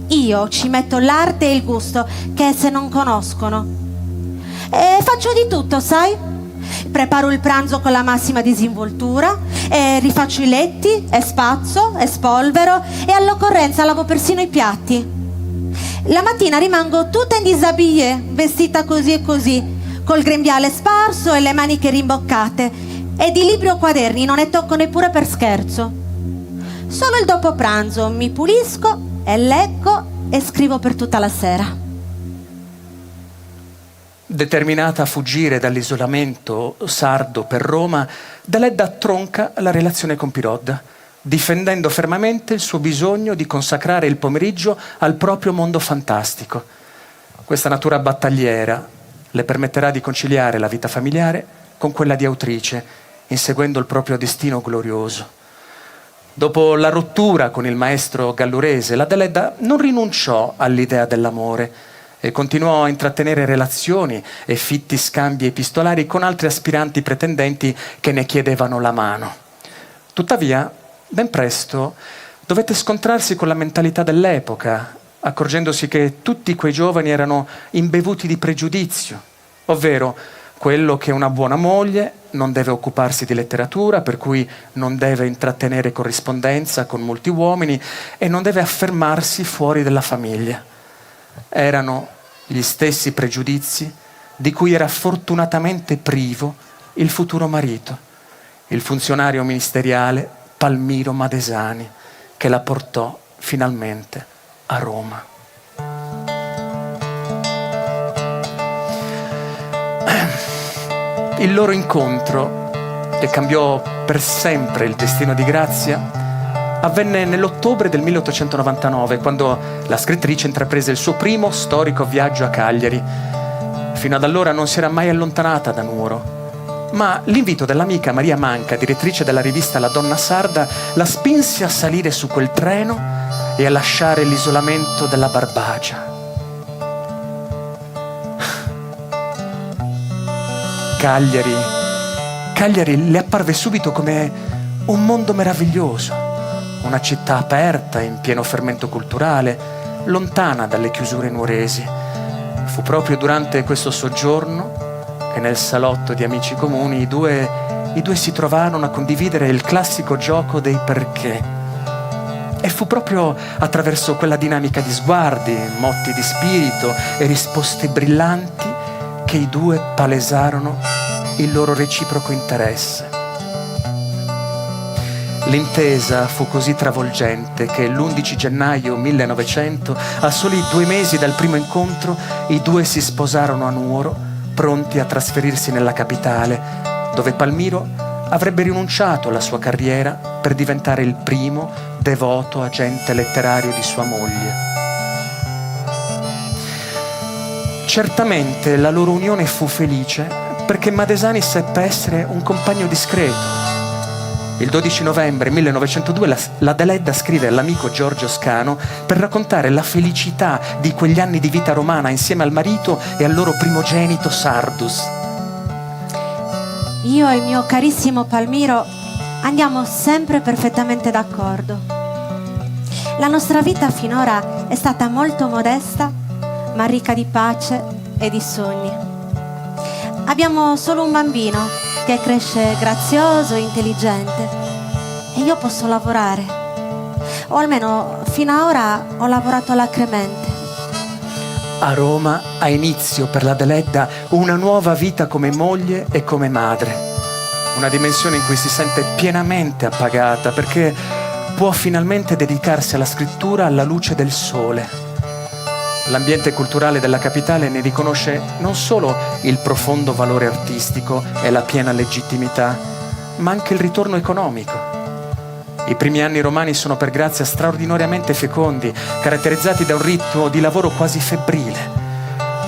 io ci metto l'arte e il gusto che esse non conoscono. E faccio di tutto, sai? Preparo il pranzo con la massima disinvoltura e rifaccio i letti e spazzo e spolvero e all'occorrenza lavo persino i piatti. La mattina rimango tutta in disabillé, vestita così e così, col grembiale sparso e le maniche rimboccate, e di libri o quaderni non ne tocco neppure per scherzo. Solo il dopo pranzo mi pulisco e leggo e scrivo per tutta la sera. Determinata a fuggire dall'isolamento sardo per Roma, Deledda tronca la relazione con Pirodda, difendendo fermamente il suo bisogno di consacrare il pomeriggio al proprio mondo fantastico. Questa natura battagliera le permetterà di conciliare la vita familiare con quella di autrice, inseguendo il proprio destino glorioso. Dopo la rottura con il maestro gallurese, la Deledda non rinunciò all'idea dell'amore e continuò a intrattenere relazioni e fitti scambi epistolari con altri aspiranti pretendenti che ne chiedevano la mano. Tuttavia, ben presto dovette scontrarsi con la mentalità dell'epoca, accorgendosi che tutti quei giovani erano imbevuti di pregiudizio, ovvero quello che una buona moglie non deve occuparsi di letteratura, per cui non deve intrattenere corrispondenza con molti uomini e non deve affermarsi fuori della famiglia. Erano gli stessi pregiudizi di cui era fortunatamente privo il futuro marito, il funzionario ministeriale Palmiro Madesani, che la portò finalmente a Roma. Il loro incontro, che cambiò per sempre il destino di Grazia, avvenne nell'ottobre del 1899, quando la scrittrice intraprese il suo primo storico viaggio a Cagliari. Fino ad allora non si era mai allontanata da Nuoro, ma l'invito dell'amica Maria Manca, direttrice della rivista La Donna Sarda, la spinse a salire su quel treno e a lasciare l'isolamento della Barbagia. Cagliari le apparve subito come un mondo meraviglioso, una città aperta, in pieno fermento culturale, lontana dalle chiusure nuoresi. Fu proprio durante questo soggiorno che nel salotto di amici comuni i due si trovarono a condividere il classico gioco dei perché. E fu proprio attraverso quella dinamica di sguardi, motti di spirito e risposte brillanti che i due palesarono il loro reciproco interesse. L'intesa fu così travolgente che l'11 gennaio 1900, a soli 2 mesi dal primo incontro, i due si sposarono a Nuoro, pronti a trasferirsi nella capitale, dove Palmiro avrebbe rinunciato alla sua carriera per diventare il primo devoto agente letterario di sua moglie. Certamente la loro unione fu felice perché Madesani seppe essere un compagno discreto. Il 12 novembre 1902 la Deledda scrive all'amico Giorgio Scano per raccontare la felicità di quegli anni di vita romana insieme al marito e al loro primogenito Sardus. Io e il mio carissimo Palmiro andiamo sempre perfettamente d'accordo. La nostra vita finora è stata molto modesta, ma ricca di pace e di sogni. Abbiamo solo un bambino che cresce grazioso e intelligente e io posso lavorare, o almeno fino ad ora ho lavorato alacremente. A Roma ha inizio per la Deledda una nuova vita come moglie e come madre, una dimensione in cui si sente pienamente appagata perché può finalmente dedicarsi alla scrittura alla luce del sole. L'ambiente culturale della capitale ne riconosce non solo il profondo valore artistico e la piena legittimità, ma anche il ritorno economico. I primi anni romani sono per Grazia straordinariamente fecondi, caratterizzati da un ritmo di lavoro quasi febbrile.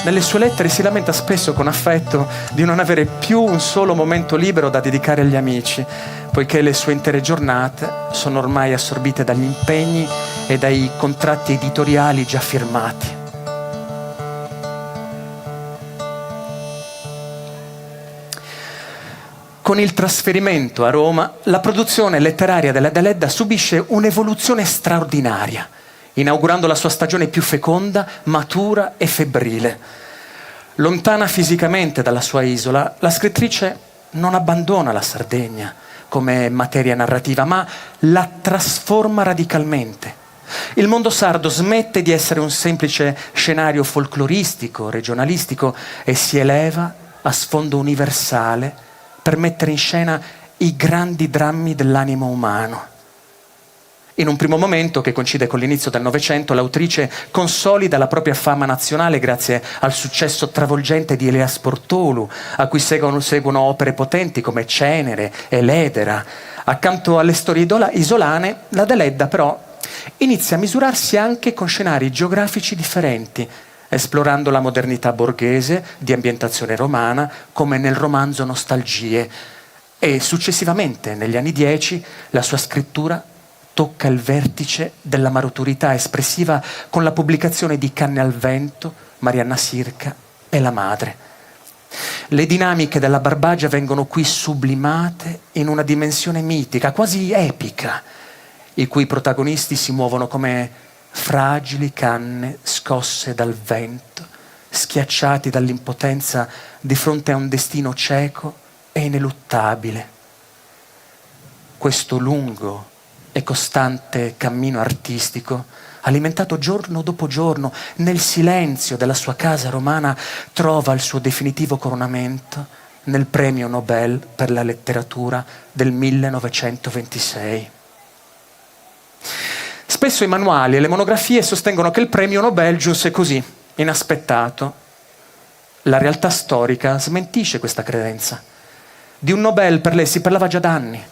Nelle sue lettere si lamenta spesso con affetto di non avere più un solo momento libero da dedicare agli amici, poiché le sue intere giornate sono ormai assorbite dagli impegni e dai contratti editoriali già firmati. Con il trasferimento a Roma, la produzione letteraria della Deledda subisce un'evoluzione straordinaria, inaugurando la sua stagione più feconda, matura e febbrile. Lontana fisicamente dalla sua isola, la scrittrice non abbandona la Sardegna come materia narrativa, ma la trasforma radicalmente. Il mondo sardo smette di essere un semplice scenario folcloristico, regionalistico e si eleva a sfondo universale per mettere in scena i grandi drammi dell'animo umano. In un primo momento, che coincide con l'inizio del Novecento, l'autrice consolida la propria fama nazionale grazie al successo travolgente di Elias Portolu, a cui seguono opere potenti come Cenere e Ledera. Accanto alle storie isolane, la Deledda però inizia a misurarsi anche con scenari geografici differenti, esplorando la modernità borghese di ambientazione romana, come nel romanzo Nostalgie, e successivamente, negli anni 10, la sua scrittura tocca il vertice della maturità espressiva con la pubblicazione di Canne al vento, Marianna Sirca e La madre. Le dinamiche della Barbagia vengono qui sublimate in una dimensione mitica, quasi epica, i cui protagonisti si muovono come fragili canne scosse dal vento, schiacciati dall'impotenza di fronte a un destino cieco e ineluttabile. Questo lungo e costante cammino artistico, alimentato giorno dopo giorno nel silenzio della sua casa romana, trova il suo definitivo coronamento nel Premio Nobel per la letteratura del 1926. Spesso i manuali e le monografie sostengono che il premio Nobel giunse così, inaspettato. La realtà storica smentisce questa credenza. Di un Nobel per lei si parlava già da anni.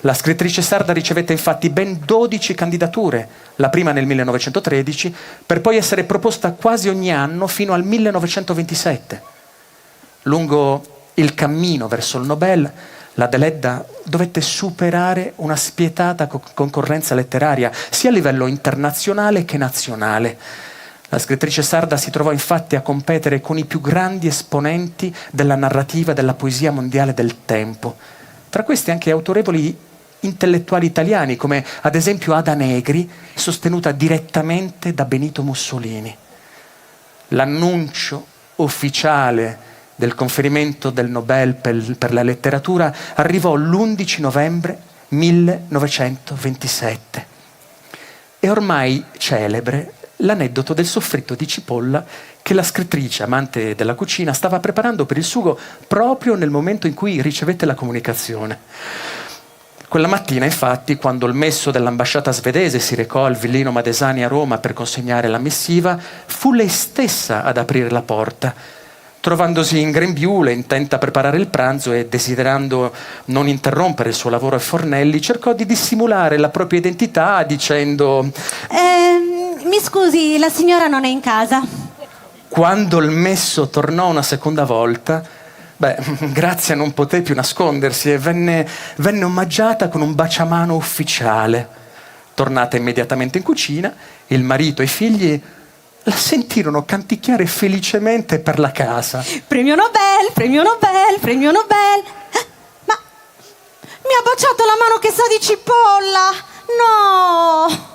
La scrittrice sarda ricevette infatti ben 12 candidature, la prima nel 1913, per poi essere proposta quasi ogni anno fino al 1927. Lungo il cammino verso il Nobel, la Deledda dovette superare una spietata concorrenza letteraria, sia a livello internazionale che nazionale. La scrittrice sarda si trovò infatti a competere con i più grandi esponenti della narrativa e della poesia mondiale del tempo. Tra questi anche autorevoli intellettuali italiani, come ad esempio Ada Negri, sostenuta direttamente da Benito Mussolini. L'annuncio ufficiale del conferimento del Nobel per la letteratura arrivò l'11 novembre 1927. È ormai celebre l'aneddoto del soffritto di cipolla che la scrittrice, amante della cucina, stava preparando per il sugo proprio nel momento in cui ricevette la comunicazione. Quella mattina, infatti, quando il messo dell'ambasciata svedese si recò al villino Madesani a Roma per consegnare la missiva, fu lei stessa ad aprire la porta. Trovandosi in grembiule, intenta a preparare il pranzo e desiderando non interrompere il suo lavoro ai fornelli, cercò di dissimulare la propria identità dicendo: mi scusi, la signora non è in casa. Quando il messo tornò una seconda volta, Grazia non poté più nascondersi e venne omaggiata con un baciamano ufficiale. Tornata immediatamente in cucina, il marito e i figli la sentirono canticchiare felicemente per la casa. Premio Nobel, premio Nobel, premio Nobel. Ma mi ha baciato la mano che sa di cipolla. No!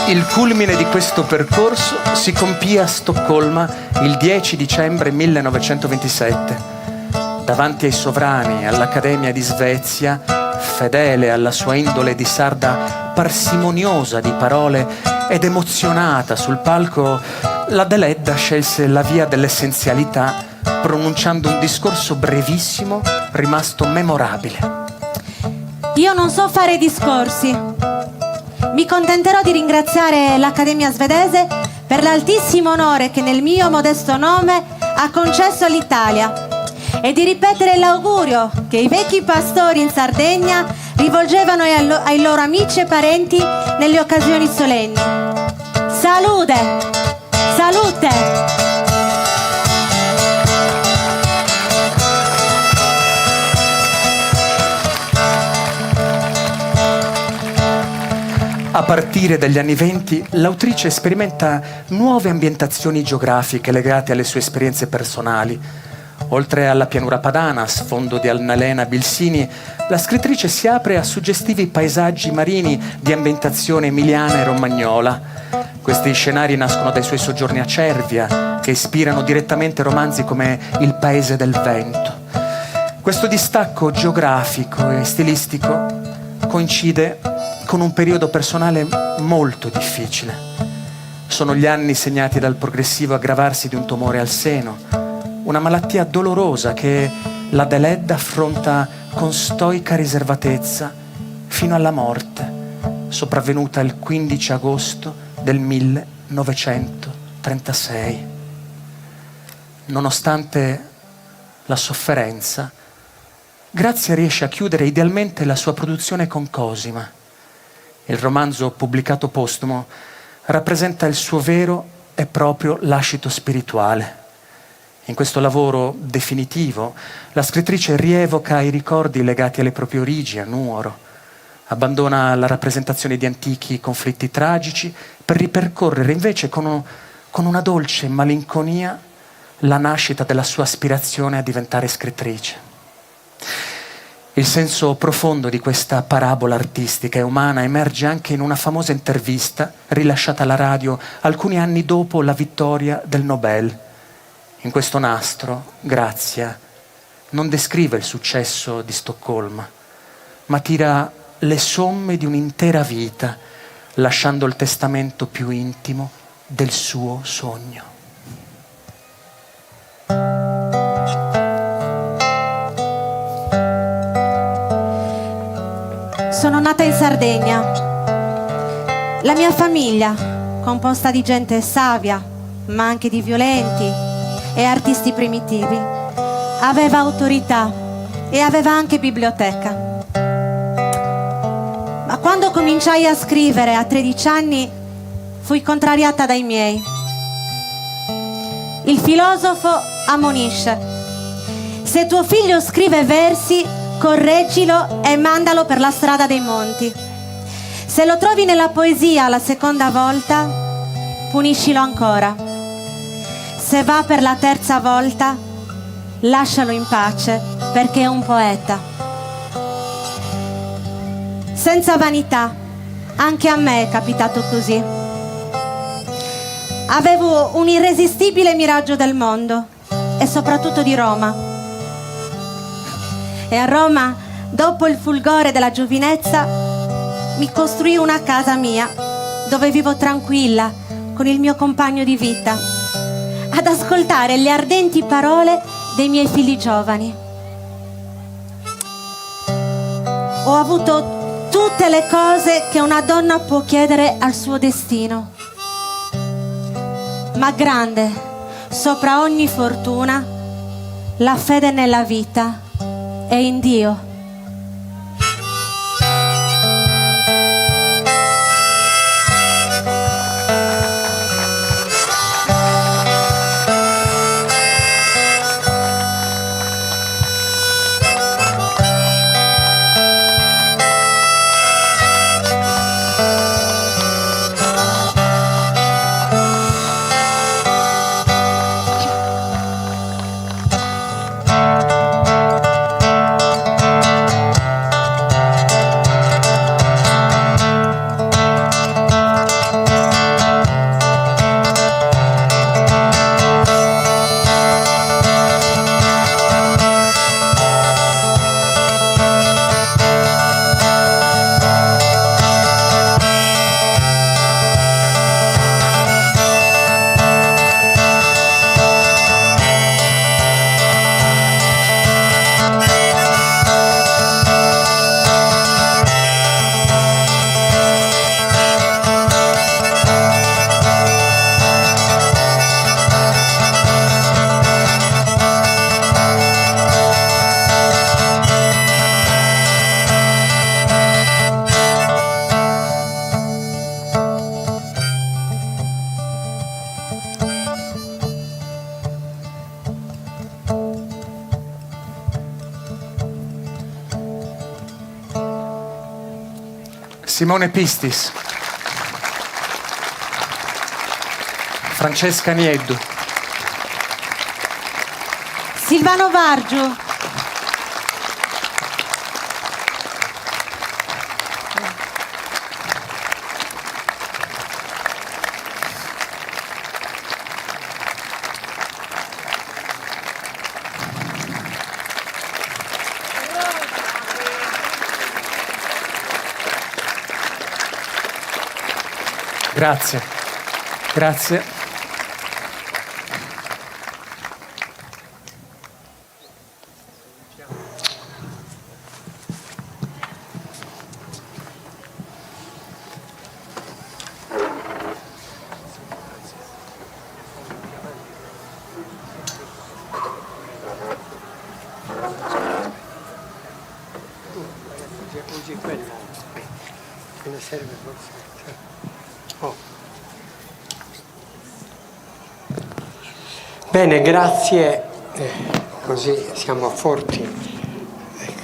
Il culmine di questo percorso si compì a Stoccolma il 10 dicembre 1927. Davanti ai sovrani e all'Accademia di Svezia, fedele alla sua indole di sarda parsimoniosa di parole ed emozionata sul palco, la Deledda scelse la via dell'essenzialità, pronunciando un discorso brevissimo, rimasto memorabile. Io non so fare discorsi. Mi contenterò di ringraziare l'Accademia svedese per l'altissimo onore che nel mio modesto nome ha concesso all'Italia e di ripetere l'augurio che i vecchi pastori in Sardegna rivolgevano ai loro amici e parenti nelle occasioni solenni. Salute! Salute! A partire dagli anni '20, l'autrice sperimenta nuove ambientazioni geografiche legate alle sue esperienze personali. Oltre alla pianura padana, sfondo di Annalena Bilsini, la scrittrice si apre a suggestivi paesaggi marini di ambientazione emiliana e romagnola. Questi scenari nascono dai suoi soggiorni a Cervia, che ispirano direttamente romanzi come Il paese del vento. Questo distacco geografico e stilistico coincide con un periodo personale molto difficile. Sono gli anni segnati dal progressivo aggravarsi di un tumore al seno, una malattia dolorosa che la Deledda affronta con stoica riservatezza fino alla morte, sopravvenuta il 15 agosto del 1936. Nonostante la sofferenza, Grazia riesce a chiudere idealmente la sua produzione con Cosima. Il romanzo pubblicato postumo rappresenta il suo vero e proprio lascito spirituale. In questo lavoro definitivo, la scrittrice rievoca i ricordi legati alle proprie origini a Nuoro, abbandona la rappresentazione di antichi conflitti tragici per ripercorrere invece con una dolce malinconia la nascita della sua aspirazione a diventare scrittrice. Il senso profondo di questa parabola artistica e umana emerge anche in una famosa intervista rilasciata alla radio alcuni anni dopo la vittoria del Nobel. In questo nastro, Grazia non descrive il successo di Stoccolma, ma tira le somme di un'intera vita, lasciando il testamento più intimo del suo sogno. Sono nata in Sardegna. La mia famiglia, composta di gente savia, ma anche di violenti e artisti primitivi, aveva autorità e aveva anche biblioteca. Ma quando cominciai a scrivere a 13 anni, fui contrariata dai miei. Il filosofo ammonisce: se tuo figlio scrive versi, correggilo e mandalo per la strada dei monti. Se lo trovi nella poesia la seconda volta, puniscilo ancora. Se va per la terza volta, lascialo in pace, perché è un poeta. Senza vanità, anche a me è capitato così. Avevo un irresistibile miraggio del mondo e soprattutto di Roma. E a Roma, dopo il fulgore della giovinezza, mi costruì una casa mia, dove vivo tranquilla con il mio compagno di vita, ad ascoltare le ardenti parole dei miei figli giovani. Ho avuto tutte le cose che una donna può chiedere al suo destino, ma grande, sopra ogni fortuna, la fede nella vita e in Dio. Simone Pistis, Francesca Nieddu, Silvano Vargiu, grazie, grazie. Bene, grazie, così siamo forti. Ecco.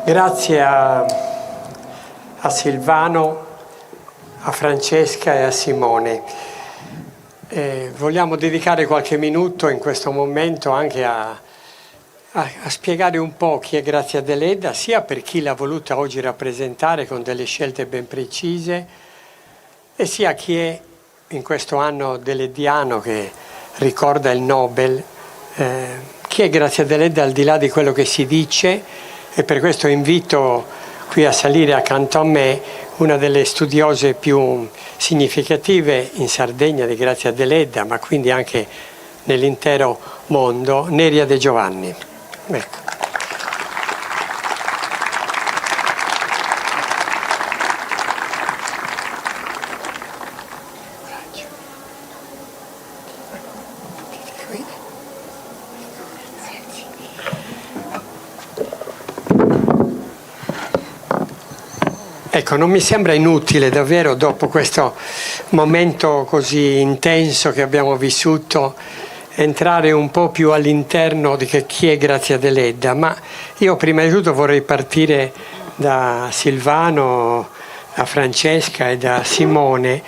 Grazie a Silvano, a Francesca e a Simone. Vogliamo dedicare qualche minuto in questo momento anche a spiegare un po' chi è Grazia Deledda, sia per chi l'ha voluta oggi rappresentare con delle scelte ben precise, e sia chi è in questo anno deleddiano che ricorda il Nobel, chi è Grazia Deledda al di là di quello che si dice, e per questo invito qui a salire accanto a me una delle studiose più significative in Sardegna di Grazia Deledda, ma quindi anche nell'intero mondo, Neria De Giovanni. Ecco. Ecco, non mi sembra inutile davvero, dopo questo momento così intenso che abbiamo vissuto, entrare un po' più all'interno di chi è Grazia Deledda, ma io prima di tutto vorrei partire da Silvano, a Francesca e a Simone,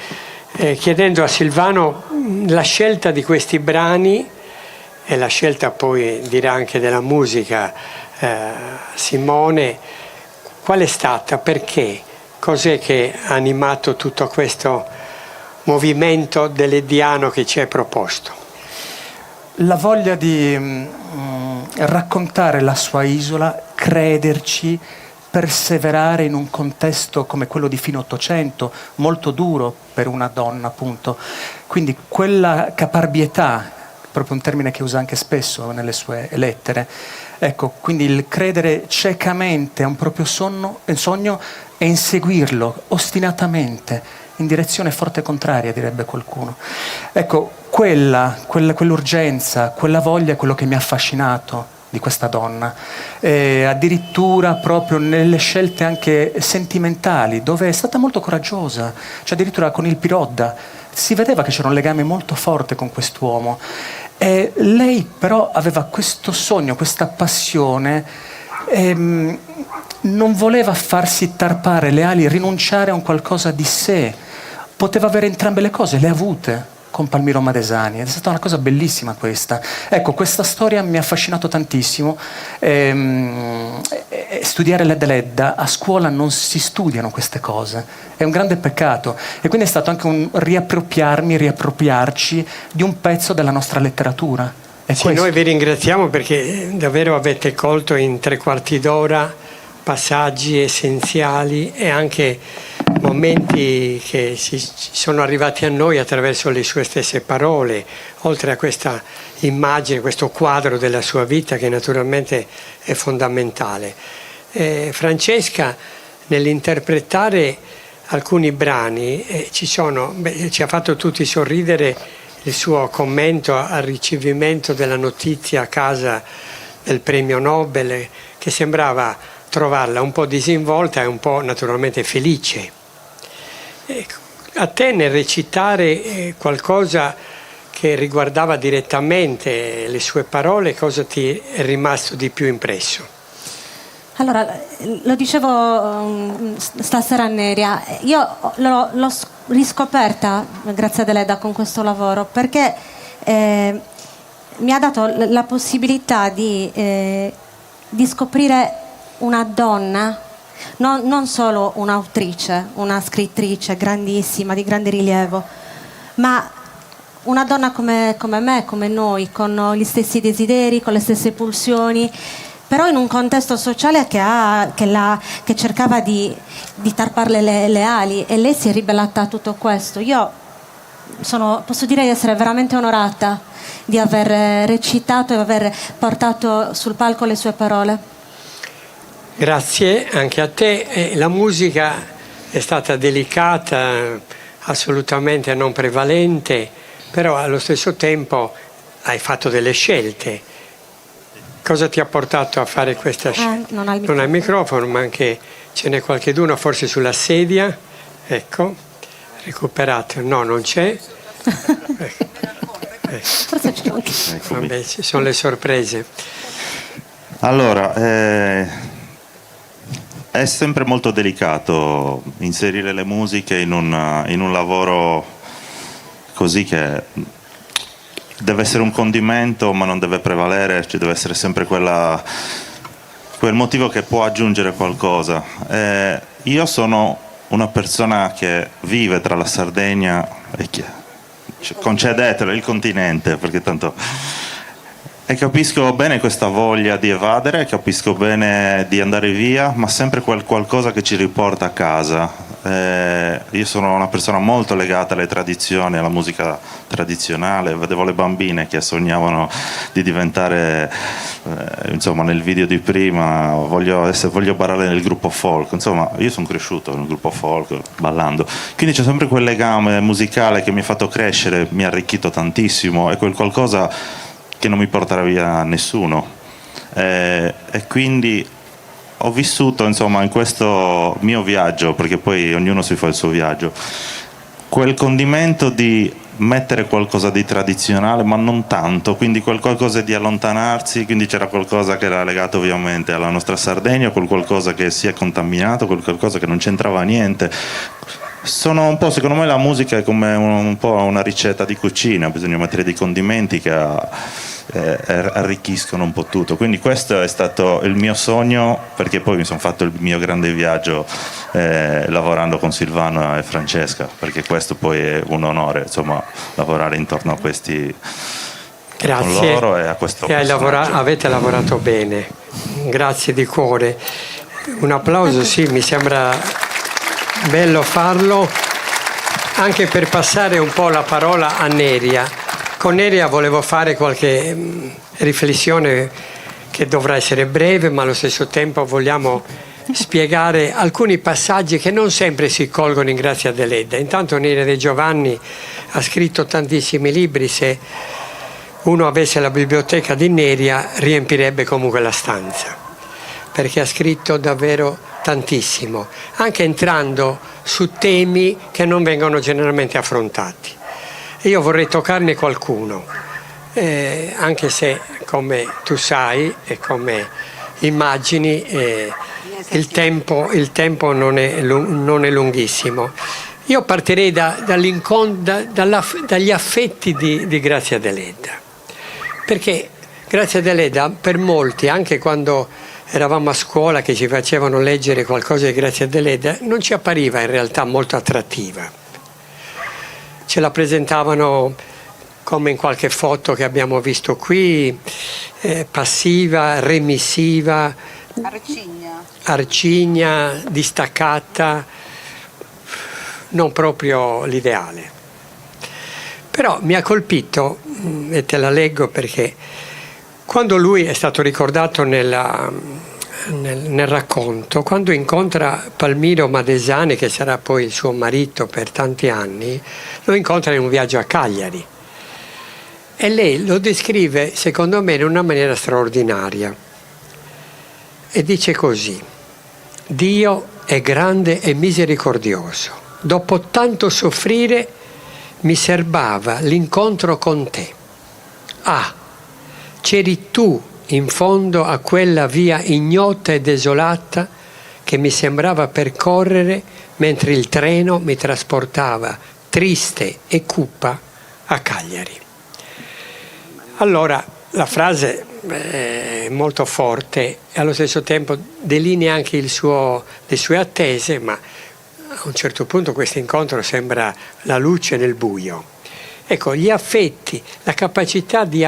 chiedendo a Silvano la scelta di questi brani e la scelta poi dirà anche della musica. Simone, qual è stata? Perché? Cos'è che ha animato tutto questo movimento dell'Ediano che ci hai proposto? La voglia di raccontare la sua isola, crederci, perseverare in un contesto come quello di fine Ottocento, molto duro per una donna, appunto. Quindi quella caparbietà, proprio un termine che usa anche spesso nelle sue lettere, ecco, quindi il credere ciecamente a un proprio sogno e inseguirlo ostinatamente in direzione forte contraria, direbbe qualcuno. Ecco, quell'urgenza, quella voglia è quello che mi ha affascinato di questa donna, addirittura proprio nelle scelte anche sentimentali, dove è stata molto coraggiosa, cioè addirittura con il Pirodda si vedeva che c'era un legame molto forte con quest'uomo, e lei però aveva questo sogno, questa passione, non voleva farsi tarpare le ali, rinunciare a un qualcosa di sé, poteva avere entrambe le cose, le ha avute con Palmiro Madesani, è stata una cosa bellissima questa. Ecco, questa storia mi ha affascinato tantissimo. Studiare l'Edda Ledda, a scuola non si studiano queste cose, è un grande peccato, e quindi è stato anche un riappropriarci di un pezzo della nostra letteratura. Sì, noi vi ringraziamo perché davvero avete colto in 3/4 d'ora passaggi essenziali e anche momenti che sono arrivati a noi attraverso le sue stesse parole, oltre a questa immagine, questo quadro della sua vita che naturalmente è fondamentale. Francesca, nell'interpretare alcuni brani, ci ha fatto tutti sorridere il suo commento al ricevimento della notizia a casa del premio Nobel, che sembrava trovarla un po' disinvolta e un po' naturalmente felice. A te nel recitare qualcosa che riguardava direttamente le sue parole, cosa ti è rimasto di più impresso? Allora, lo dicevo stasera a Neria, io l'ho riscoperta, grazie a Deledda, con questo lavoro, perché mi ha dato la possibilità di scoprire una donna, non solo un'autrice, una scrittrice grandissima, di grande rilievo, ma una donna come me, come noi, con gli stessi desideri, con le stesse pulsioni, però in un contesto sociale che cercava di tarparle le ali, e lei si è ribellata a tutto questo. Io posso dire di essere veramente onorata di aver recitato e aver portato sul palco le sue parole. Grazie anche a te. La musica è stata delicata, assolutamente non prevalente, però allo stesso tempo hai fatto delle scelte. Cosa ti ha portato a fare questa scelta? Non hai il microfono, ma anche ce n'è qualcheduno forse sulla sedia. Ecco, recuperato. No, non c'è. Forse c'è anche. Vabbè, ci sono le sorprese. Allora, è sempre molto delicato inserire le musiche in un lavoro così, che deve essere un condimento ma non deve prevalere, ci deve essere sempre quel motivo che può aggiungere qualcosa. Io sono una persona che vive tra la Sardegna e concedetelo, il continente, perché tanto... E capisco bene questa voglia di evadere, capisco bene di andare via, ma sempre qualcosa che ci riporta a casa. Io sono una persona molto legata alle tradizioni, alla musica tradizionale. Vedevo le bambine che sognavano di diventare, insomma, nel video di prima, voglio ballare nel gruppo folk. Insomma, io sono cresciuto nel gruppo folk, ballando. Quindi c'è sempre quel legame musicale che mi ha fatto crescere, mi ha arricchito tantissimo, e quel qualcosa che non mi porterà via nessuno, e quindi ho vissuto, insomma, in questo mio viaggio, perché poi ognuno si fa il suo viaggio, quel condimento di mettere qualcosa di tradizionale, ma non tanto, quindi qualcosa di allontanarsi, quindi c'era qualcosa che era legato ovviamente alla nostra Sardegna, qualcosa che si è contaminato, qualcosa che non c'entrava niente. Sono un po', secondo me la musica è come un po' una ricetta di cucina, bisogna mettere dei condimenti che arricchiscono un po' tutto, quindi questo è stato il mio sogno, perché poi mi sono fatto il mio grande viaggio lavorando con Silvano e Francesca, perché questo poi è un onore, insomma, lavorare intorno a questi. Grazie. Con loro e a questo avete lavorato bene, grazie di cuore. Un applauso, sì, mi sembra bello farlo, anche per passare un po' la parola a Neria. Con Neria volevo fare qualche riflessione che dovrà essere breve, ma allo stesso tempo vogliamo spiegare alcuni passaggi che non sempre si colgono in Grazia Deledda. Intanto Neria De Giovanni ha scritto tantissimi libri, se uno avesse la biblioteca di Neria riempirebbe comunque la stanza, perché ha scritto davvero tantissimo, anche entrando su temi che non vengono generalmente affrontati. Io vorrei toccarne qualcuno, anche se, come tu sai e come immagini, il tempo non è lunghissimo. Io partirei dagli affetti di Grazia Deledda, perché Grazia Deledda per molti, anche quando eravamo a scuola che ci facevano leggere qualcosa di Grazia Deledda, non ci appariva in realtà molto attrattiva. Ce la presentavano come in qualche foto che abbiamo visto qui, passiva, remissiva, arcigna, distaccata, non proprio l'ideale. Però mi ha colpito, e te la leggo perché quando lui è stato ricordato nel racconto, quando incontra Palmiro Madesani, che sarà poi il suo marito per tanti anni, lo incontra in un viaggio a Cagliari. E lei lo descrive, secondo me, in una maniera straordinaria. E dice così: Dio è grande e misericordioso. Dopo tanto soffrire mi serbava l'incontro con te. C'eri tu in fondo a quella via ignota e desolata che mi sembrava percorrere mentre il treno mi trasportava triste e cupa a Cagliari. Allora, la frase è molto forte e allo stesso tempo delinea anche le sue attese, ma a un certo punto questo incontro sembra la luce nel buio. Ecco, gli affetti, la capacità di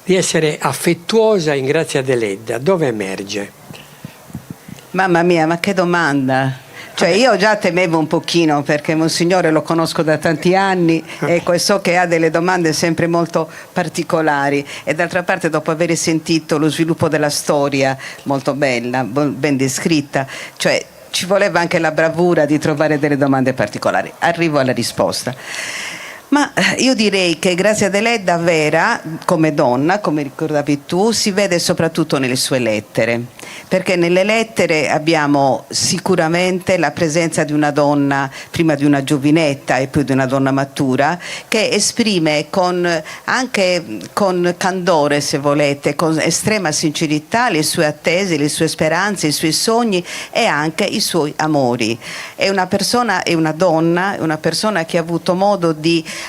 essere affettuosa in Grazia Deledda, dove emerge? Mamma mia, ma che domanda! Cioè io già temevo un pochino, perché Monsignore lo conosco da tanti anni, ecco, e so che ha delle domande sempre molto particolari, e d'altra parte dopo aver sentito lo sviluppo della storia molto bella, ben descritta, cioè ci voleva anche la bravura di trovare delle domande particolari. Arrivo alla risposta. Ma io direi che Grazia Deledda vera, come donna, come ricordavi tu, si vede soprattutto nelle sue lettere, perché nelle lettere abbiamo sicuramente la presenza di una donna, prima di una giovinetta e poi di una donna matura, che esprime anche con candore, se volete, con estrema sincerità le sue attese, le sue speranze, i suoi sogni e anche i suoi amori. È una persona che ha avuto modo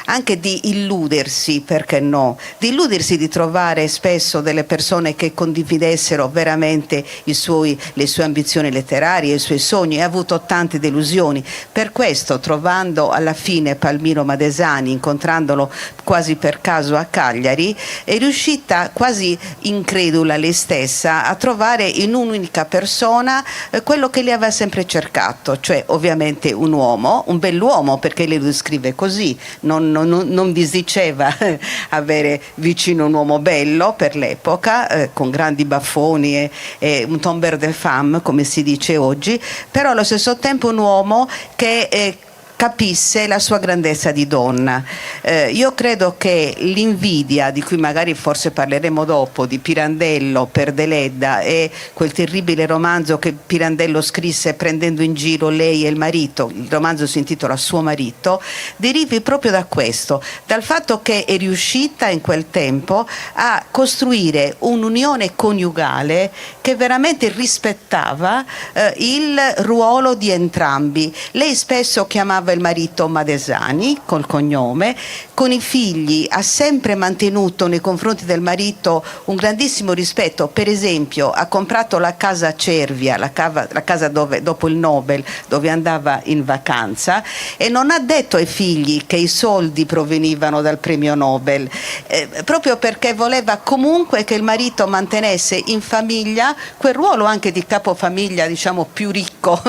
anche di illudersi, perché no? Di illudersi di trovare spesso delle persone che condividessero veramente le sue ambizioni letterarie, i suoi sogni, ha avuto tante delusioni. Per questo, trovando alla fine Palmiro Madesani, incontrandolo quasi per caso a Cagliari, è riuscita quasi incredula lei stessa a trovare in un'unica persona quello che lei aveva sempre cercato, cioè ovviamente un uomo, un bell'uomo, perché lei lo descrive così, non disdiceva avere vicino un uomo bello per l'epoca, con grandi baffoni e un tomber de femme, come si dice oggi, però allo stesso tempo un uomo che capisse la sua grandezza di donna. Io credo che l'invidia, di cui magari forse parleremo dopo, di Pirandello per Deledda, e quel terribile romanzo che Pirandello scrisse prendendo in giro lei e il marito, il romanzo si intitola Suo marito, derivi proprio da questo, dal fatto che è riuscita in quel tempo a costruire un'unione coniugale che veramente rispettava il ruolo di entrambi. Lei spesso chiamava il marito Madesani col cognome, con i figli ha sempre mantenuto nei confronti del marito un grandissimo rispetto. Per esempio ha comprato la casa Cervia, la casa dove, dopo il Nobel, dove andava in vacanza, e non ha detto ai figli che i soldi provenivano dal premio Nobel, proprio perché voleva comunque che il marito mantenesse in famiglia quel ruolo anche di capofamiglia, diciamo, più ricco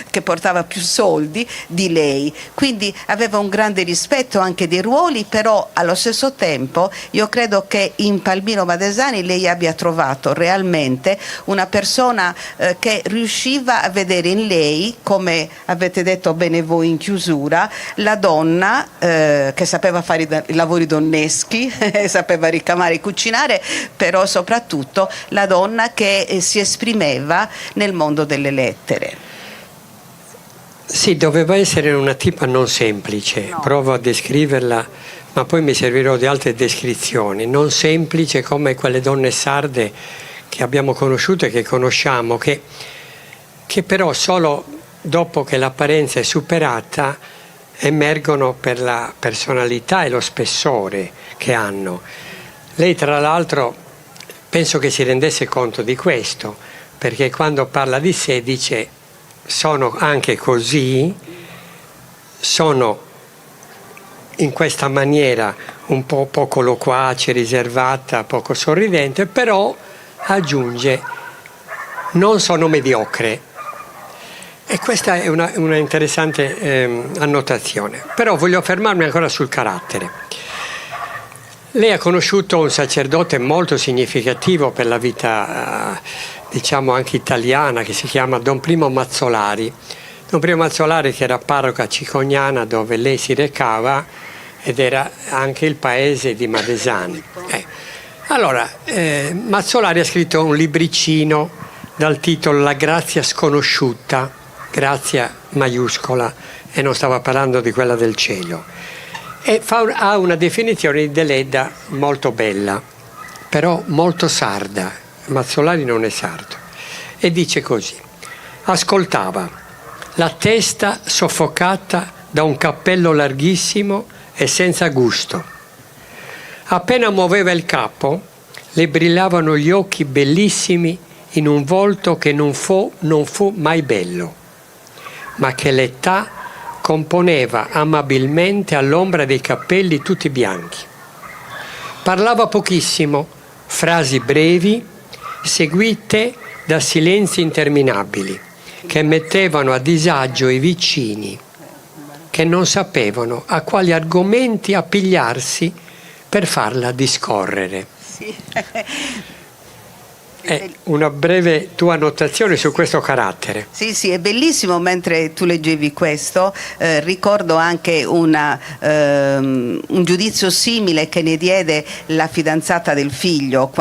che portava più soldi di lei. Quindi aveva un grande rispetto anche dei ruoli, però allo stesso tempo io credo che in Palmiro Madesani lei abbia trovato realmente una persona che riusciva a vedere in lei, come avete detto bene voi in chiusura, la donna che sapeva fare i lavori donneschi, sapeva ricamare e cucinare, però soprattutto la donna che si esprimeva nel mondo delle lettere. Sì, doveva essere una tipa non semplice, no. Provo a descriverla, ma poi mi servirò di altre descrizioni. Non semplice come quelle donne sarde che abbiamo conosciuto e che conosciamo, che però solo dopo che l'apparenza è superata emergono per la personalità e lo spessore che hanno. Lei, tra l'altro, penso che si rendesse conto di questo, perché quando parla di sé dice: sono anche così, sono in questa maniera un po' poco loquace, riservata, poco sorridente, però aggiunge: non sono mediocre. E questa è una interessante annotazione. Però voglio fermarmi ancora sul carattere. Lei ha conosciuto un sacerdote molto significativo per la vita diciamo anche italiana, che si chiama Don Primo Mazzolari. Don Primo Mazzolari, che era parroco a Cicognana, dove lei si recava, ed era anche il paese di Madesani. Allora, Mazzolari ha scritto un libricino dal titolo La grazia sconosciuta, grazia maiuscola, e non stava parlando di quella del cielo. E ha una definizione di Deledda molto bella, però molto sarda. Mazzolari non è sardo, e dice così: ascoltava, la testa soffocata da un cappello larghissimo e senza gusto. Appena muoveva il capo, le brillavano gli occhi bellissimi in un volto che non fu mai bello, ma che l'età componeva amabilmente all'ombra dei capelli tutti bianchi. Parlava pochissimo, frasi brevi, seguite da silenzi interminabili che mettevano a disagio i vicini, che non sapevano a quali argomenti appigliarsi per farla discorrere. Sì. Una breve tua annotazione su questo carattere. Sì, sì, è bellissimo. Mentre tu leggevi questo, ricordo anche un giudizio simile che ne diede la fidanzata del figlio,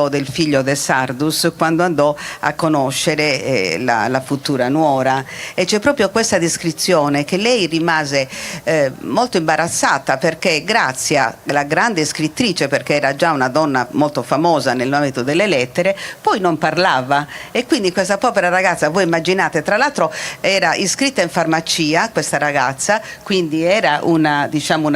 del figlio de Sardus, quando andò a conoscere la futura nuora. E c'è proprio questa descrizione che lei rimase molto imbarazzata, perché Grazia, la grande scrittrice, perché era già una donna molto famosa nell'ambito delle lettere, poi non parlava, e quindi questa povera ragazza, voi immaginate, tra l'altro era iscritta in farmacia questa ragazza, quindi era una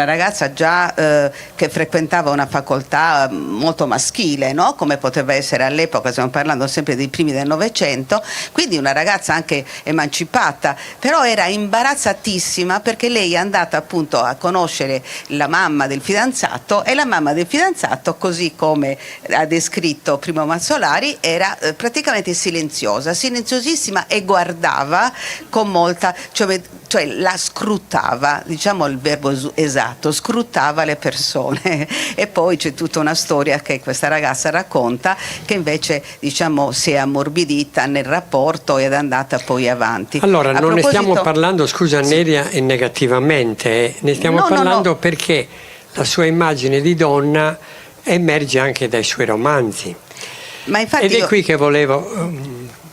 ragazza già che frequentava una facoltà molto maschile, no? Come poteva essere all'epoca, stiamo parlando sempre dei primi del Novecento, quindi una ragazza anche emancipata, però era imbarazzatissima perché lei è andata appunto a conoscere la mamma del fidanzato, e la mamma del fidanzato, così come ha descritto Primo Mazzolari, particolari, era praticamente silenziosissima e guardava con molta, cioè la scrutava, diciamo il verbo esatto, scrutava le persone. E poi c'è tutta una storia che questa ragazza racconta, che invece diciamo si è ammorbidita nel rapporto ed è andata poi avanti. Allora, non ne stiamo proposito- parlando, scusa Neria, e negativamente, ne stiamo parlando perché la sua immagine di donna emerge anche dai suoi romanzi. Ma infatti Ed è qui che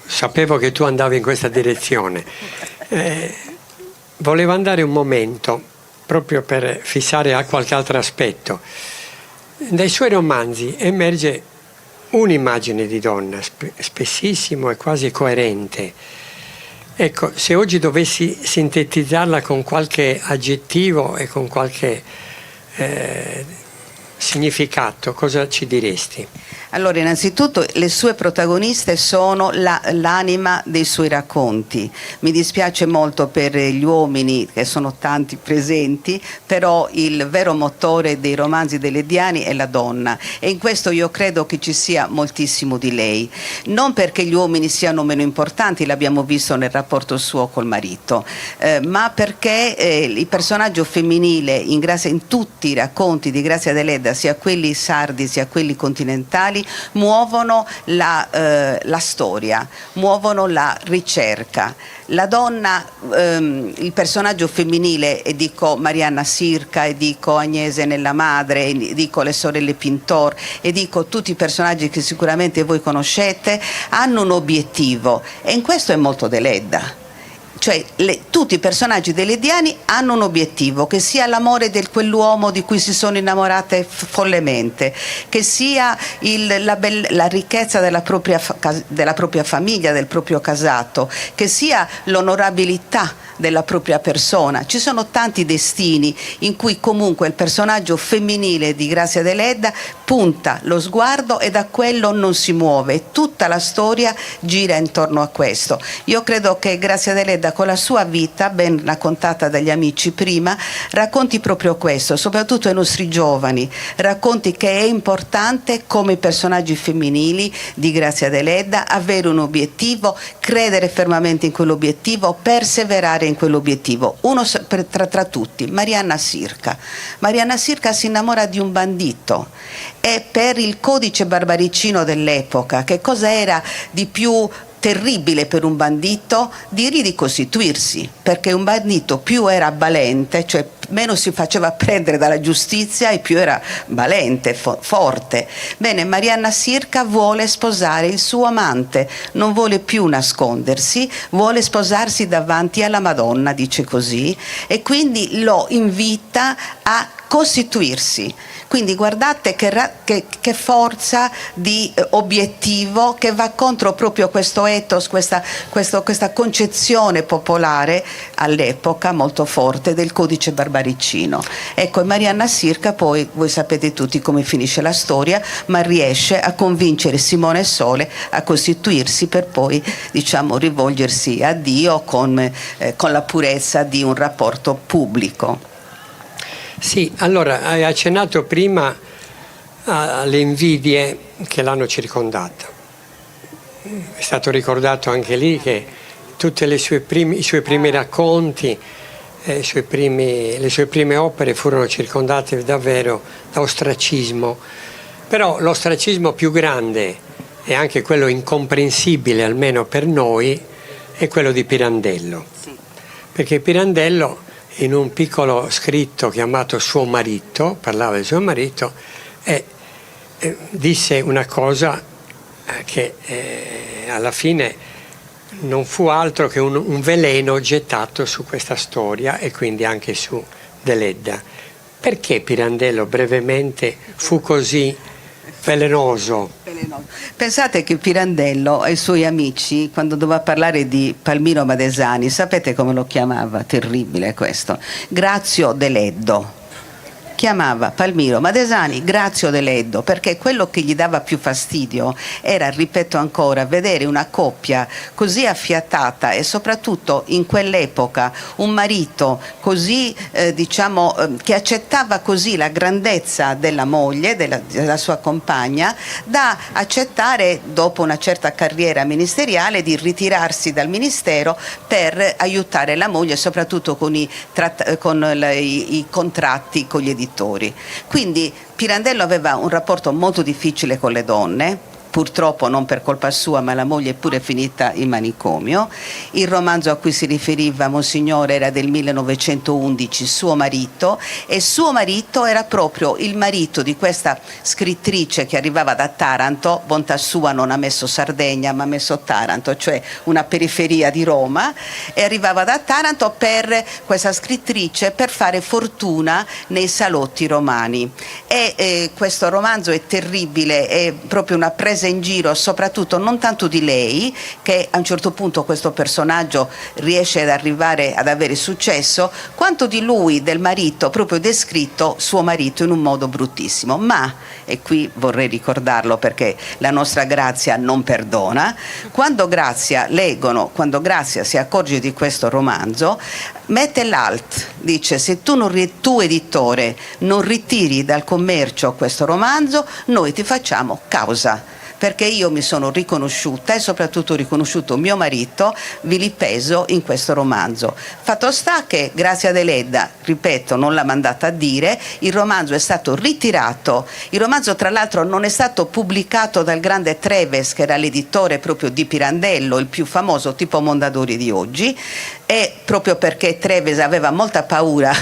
sapevo che tu andavi in questa direzione. Volevo andare un momento proprio per fissare a qualche altro aspetto. Dai suoi romanzi emerge un'immagine di donna, spessissimo e quasi coerente. Ecco, se oggi dovessi sintetizzarla con qualche aggettivo e con qualche significato, cosa ci diresti? Allora, innanzitutto le sue protagoniste sono l'anima dei suoi racconti. Mi dispiace molto per gli uomini, che sono tanti presenti, però il vero motore dei romanzi delle Diani è la donna, e in questo io credo che ci sia moltissimo di lei. Non perché gli uomini siano meno importanti, l'abbiamo visto nel rapporto suo col marito, ma perché il personaggio femminile in tutti i racconti di Grazia Deledda, sia quelli sardi sia quelli continentali, muovono la storia, muovono la ricerca. La donna, il personaggio femminile, e dico Marianna Sirca, e dico Agnese Nella Madre, e dico le sorelle Pintor, e dico tutti i personaggi che sicuramente voi conoscete, hanno un obiettivo, e in questo è molto Deledda. Cioè tutti i personaggi delle Diani hanno un obiettivo, che sia l'amore di quell'uomo di cui si sono innamorate follemente, che sia la ricchezza della propria famiglia, del proprio casato, che sia l'onorabilità della propria persona. Ci sono tanti destini in cui comunque il personaggio femminile di Grazia Deledda punta lo sguardo e da quello non si muove. Tutta la storia gira intorno a questo. Io credo che Grazia Deledda, con la sua vita, ben raccontata dagli amici prima, racconti proprio questo, soprattutto ai nostri giovani, racconti che è importante, come i personaggi femminili di Grazia Deledda, avere un obiettivo, credere fermamente in quell'obiettivo, perseverare in quell'obiettivo. Uno tra tutti, Marianna Sirca. Marianna Sirca si innamora di un bandito, e per il codice barbaricino dell'epoca, che cosa era di più terribile per un bandito? Di ricostituirsi, perché un bandito più era valente, cioè meno si faceva prendere dalla giustizia, e più era valente, forte. Bene, Marianna Sirca vuole sposare il suo amante, non vuole più nascondersi, vuole sposarsi davanti alla Madonna, dice così, e quindi lo invita a costituirsi. Quindi guardate che forza di obiettivo, che va contro proprio questo ethos, questa concezione popolare all'epoca molto forte del codice barbaricino. Ecco, e Marianna Sirca poi, voi sapete tutti come finisce la storia, ma riesce a convincere Simone Sole a costituirsi, per poi, diciamo, rivolgersi a Dio con la purezza di un rapporto pubblico. Sì, allora hai accennato prima alle invidie che l'hanno circondata. È stato ricordato anche lì che tutti i suoi primi racconti, le sue prime opere furono circondate davvero da ostracismo. Però l'ostracismo più grande, e anche quello incomprensibile almeno per noi, è quello di Pirandello. Sì. Perché Pirandello, in un piccolo scritto chiamato Suo marito, parlava del suo marito, e disse una cosa che alla fine non fu altro che un veleno gettato su questa storia, e quindi anche su Deledda. Perché Pirandello brevemente fu così velenoso? Pensate che Pirandello ai suoi amici, quando doveva parlare di Palmiro Madesani, sapete come lo chiamava? Terribile questo. Grazio Deleddo. chiamava Palmiro Madesani Grazio Deledda, perché quello che gli dava più fastidio era, ripeto ancora, vedere una coppia così affiatata e soprattutto in quell'epoca un marito così che accettava così la grandezza della moglie, della sua compagna, da accettare dopo una certa carriera ministeriale di ritirarsi dal ministero per aiutare la moglie soprattutto con i contratti con gli editori. Quindi Pirandello aveva un rapporto molto difficile con le donne, purtroppo non per colpa sua, ma la moglie è pure finita in manicomio. Il romanzo a cui si riferiva Monsignore era del 1911, Suo marito, e suo marito era proprio il marito di questa scrittrice che arrivava da Taranto. Bontà sua non ha messo Sardegna ma ha messo Taranto, cioè una periferia di Roma, e arrivava da Taranto per questa scrittrice per fare fortuna nei salotti romani. E questo romanzo è terribile, è proprio una presa in giro, soprattutto non tanto di lei, che a un certo punto questo personaggio riesce ad arrivare ad avere successo, quanto di lui, del marito, proprio descritto suo marito in un modo bruttissimo. Ma, e qui vorrei ricordarlo perché la nostra Grazia non perdona, quando Grazia si accorge di questo romanzo, mette l'alt, dice: se tu editore non ritiri dal commercio questo romanzo, noi ti facciamo causa, perché io mi sono riconosciuta e soprattutto riconosciuto mio marito vilipeso in questo romanzo. Fatto sta che Grazia Deledda, ripeto, non l'ha mandata a dire, il romanzo è stato ritirato. Il romanzo tra l'altro non è stato pubblicato dal grande Treves, che era l'editore proprio di Pirandello, il più famoso, tipo Mondadori di oggi, e proprio perché Treves aveva molta paura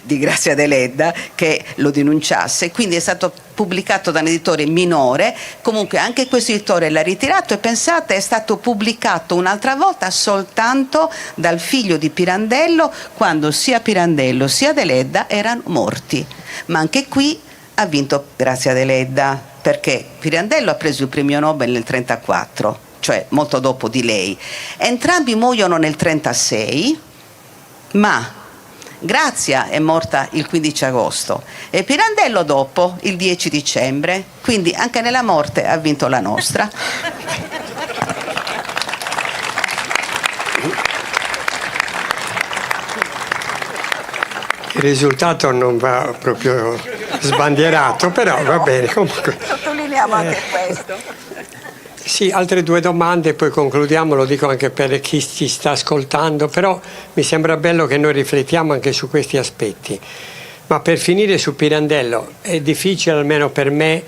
di Grazia Deledda che lo denunciasse, quindi è stato pubblicato da un editore minore. Comunque anche questo editore l'ha ritirato, e pensate, è stato pubblicato un'altra volta soltanto dal figlio di Pirandello, quando sia Pirandello sia Deledda erano morti. Ma anche qui ha vinto Grazia Deledda, perché Pirandello ha preso il premio Nobel nel 1934, cioè molto dopo di lei. Entrambi muoiono nel 1936, ma Grazia è morta il 15 agosto e Pirandello dopo, il 10 dicembre, quindi anche nella morte ha vinto la nostra. Il risultato non va proprio sbandierato, però va bene. Comunque. Sottolineiamo anche questo. Sì, altre due domande, poi concludiamo, lo dico anche per chi ci sta ascoltando, però mi sembra bello che noi riflettiamo anche su questi aspetti. Ma per finire su Pirandello, è difficile almeno per me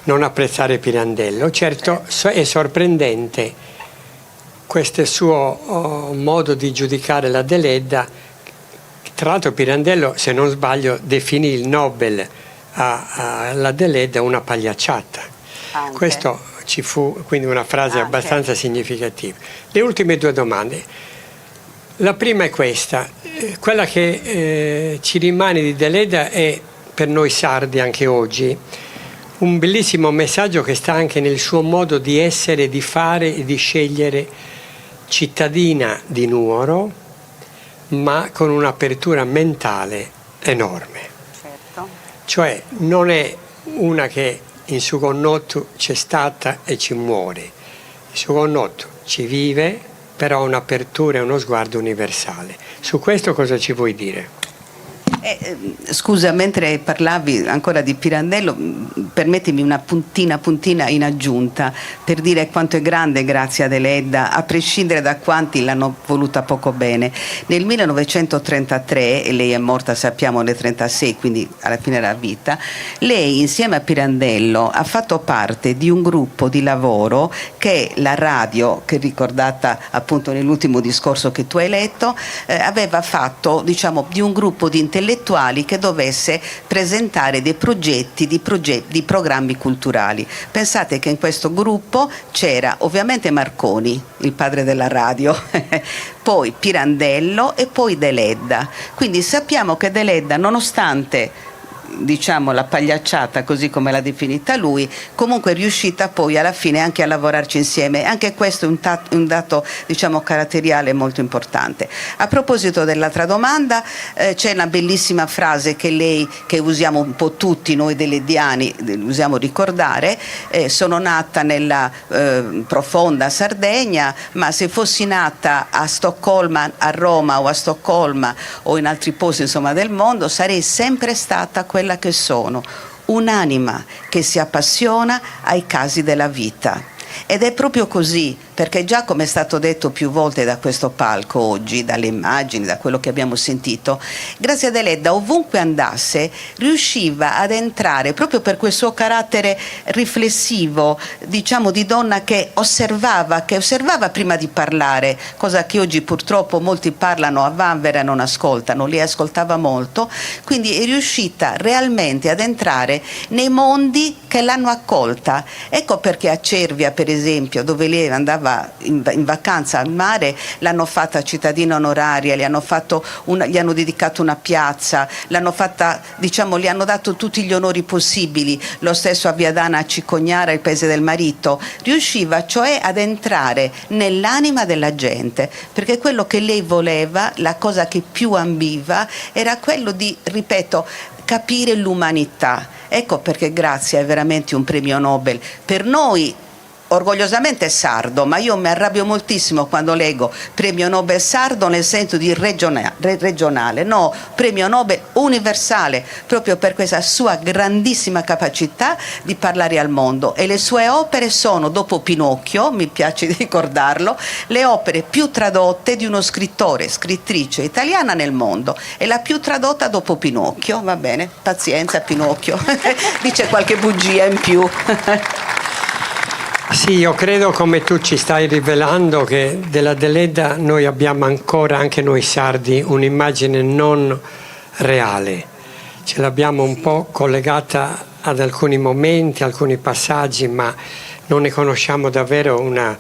non apprezzare Pirandello. Certo, è sorprendente questo suo modo di giudicare la Deledda. Tra l'altro Pirandello, se non sbaglio, definì il Nobel alla Deledda una pagliacciata. Anche. Questo ci fu quindi una frase abbastanza significativa. Le ultime due domande. La prima è questa. Quella che ci rimane di Deledda è, per noi sardi anche oggi, un bellissimo messaggio che sta anche nel suo modo di essere, di fare e di scegliere, cittadina di Nuoro, ma con un'apertura mentale enorme. Certo. Cioè non è una che in suo connotto c'è stata e ci muore. In suo connotto ci vive, però ha un'apertura e uno sguardo universale. Su questo cosa ci vuoi dire? Scusa, mentre parlavi ancora di Pirandello, permettimi una puntina in aggiunta per dire quanto è grande Grazia Deledda, a prescindere da quanti l'hanno voluta poco bene. Nel 1933, e lei è morta sappiamo nel 1936, quindi alla fine della vita, lei insieme a Pirandello ha fatto parte di un gruppo di lavoro che la radio, che ricordata appunto nell'ultimo discorso che tu hai letto, aveva fatto, diciamo, di un gruppo di intellettuali che dovesse presentare dei progetti di programmi culturali. Pensate che in questo gruppo c'era ovviamente Marconi, il padre della radio, poi Pirandello e poi Deledda. Quindi sappiamo che Deledda, nonostante diciamo la pagliacciata, così come l'ha definita lui, comunque è riuscita poi alla fine anche a lavorarci insieme. Anche questo è un dato diciamo caratteriale molto importante. A proposito dell'altra domanda, c'è una bellissima frase che usiamo un po' tutti noi dell'Ediani, usiamo ricordare: sono nata nella profonda Sardegna, ma se fossi nata a Stoccolma, a Roma o a Stoccolma o in altri posti insomma del mondo, sarei sempre stata quella che sono, un'anima che si appassiona ai casi della vita. Ed è proprio così, perché già, come è stato detto più volte da questo palco oggi, dalle immagini, da quello che abbiamo sentito, Grazia Deledda ovunque andasse riusciva ad entrare, proprio per quel suo carattere riflessivo, diciamo di donna che osservava prima di parlare, cosa che oggi purtroppo molti parlano a vanvera e non ascoltano. Lei ascoltava molto, quindi è riuscita realmente ad entrare nei mondi che l'hanno accolta. Ecco perché a Cervia, per esempio, dove lei andava in vacanza al mare, l'hanno fatta cittadina onoraria, gli hanno dedicato una piazza, l'hanno fatta, diciamo, gli hanno dato tutti gli onori possibili. Lo stesso a Viadana, a Cicognara, il paese del marito. Riusciva cioè ad entrare nell'anima della gente, perché quello che lei voleva, la cosa che più ambiva, era quello di, ripeto, capire l'umanità. Ecco perché Grazia è veramente un premio Nobel. Per noi orgogliosamente sardo, ma io mi arrabbio moltissimo quando leggo premio Nobel sardo nel senso di regionale, no, premio Nobel universale, proprio per questa sua grandissima capacità di parlare al mondo. E le sue opere sono, dopo Pinocchio, mi piace ricordarlo, le opere più tradotte di uno scrittrice italiana nel mondo. È la più tradotta dopo Pinocchio, va bene, pazienza, Pinocchio dice qualche bugia in più. Sì, io credo, come tu ci stai rivelando, che della Deledda noi abbiamo ancora, anche noi sardi, un'immagine non reale. Ce l'abbiamo un po' collegata ad alcuni momenti, alcuni passaggi, ma non ne conosciamo davvero una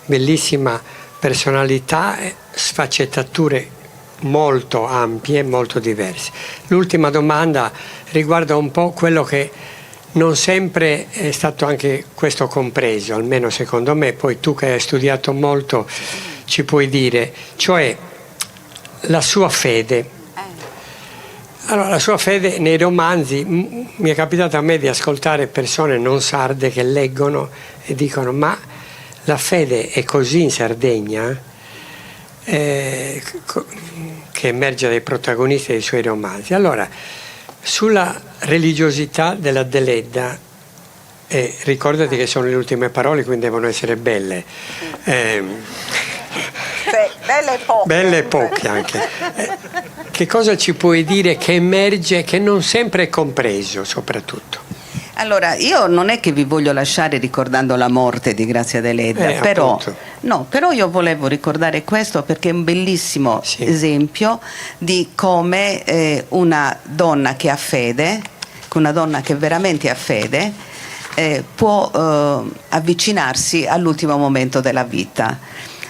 bellissima personalità e sfaccettature molto ampie, molto diverse. L'ultima domanda riguarda un po' quello che non sempre è stato anche questo compreso, almeno secondo me, poi tu che hai studiato molto ci puoi dire, cioè la sua fede. Allora, la sua fede nei romanzi, mi è capitato a me di ascoltare persone non sarde che leggono e dicono: ma la fede è così in Sardegna? Che emerge dai protagonisti dei suoi romanzi. Allora, sulla religiosità della Deledda, ricordati che sono le ultime parole, quindi devono essere belle. Belle e poche anche. Che cosa ci puoi dire che emerge, che non sempre è compreso, soprattutto? Allora, io non è che vi voglio lasciare ricordando la morte di Grazia Deledda, però io volevo ricordare questo perché è un bellissimo esempio di come una donna che ha fede, una donna che veramente ha fede, può avvicinarsi all'ultimo momento della vita.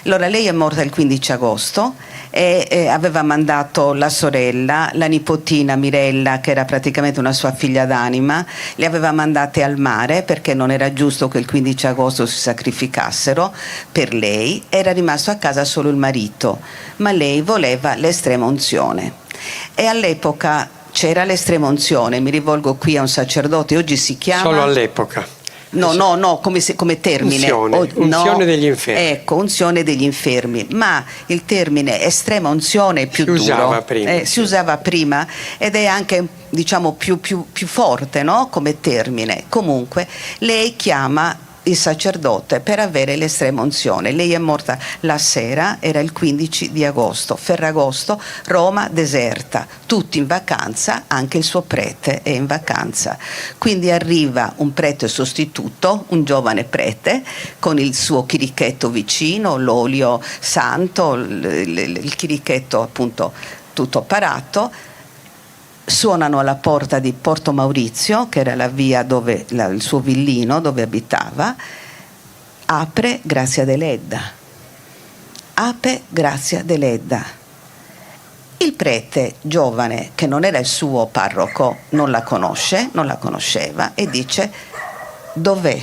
Allora, lei è morta il 15 agosto e aveva mandato la sorella, la nipotina Mirella, che era praticamente una sua figlia d'anima, le aveva mandate al mare perché non era giusto che il 15 agosto si sacrificassero per lei. Era rimasto a casa solo il marito, ma lei voleva l'estrema unzione e all'epoca c'era l'estrema unzione. Mi rivolgo qui a un sacerdote, oggi si chiama... Solo all'epoca? No, come termine. Unzione degli infermi. Ecco, unzione degli infermi. Ma il termine estrema unzione è più duro. Si usava prima ed è anche, diciamo, più forte, no? Come termine. Comunque, lei chiama il sacerdote per avere l'estrema unzione. Lei è morta la sera, era il 15 di agosto, Ferragosto, Roma deserta, tutti in vacanza, anche il suo prete è in vacanza. Quindi arriva un prete sostituto, un giovane prete, con il suo chirichetto vicino, l'olio santo, il chirichetto appunto tutto parato. Suonano alla porta di Porto Maurizio, che era la via dove il suo villino dove abitava. Apre Grazia Deledda. Il prete giovane, che non era il suo parroco, non la conosceva e dice: dov'è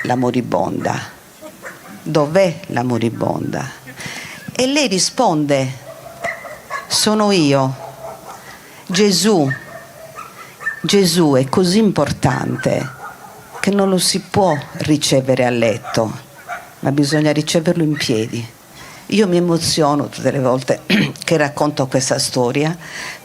la moribonda? Dov'è la moribonda? E lei risponde: sono io. Gesù è così importante che non lo si può ricevere a letto, ma bisogna riceverlo in piedi. Io mi emoziono tutte le volte che racconto questa storia,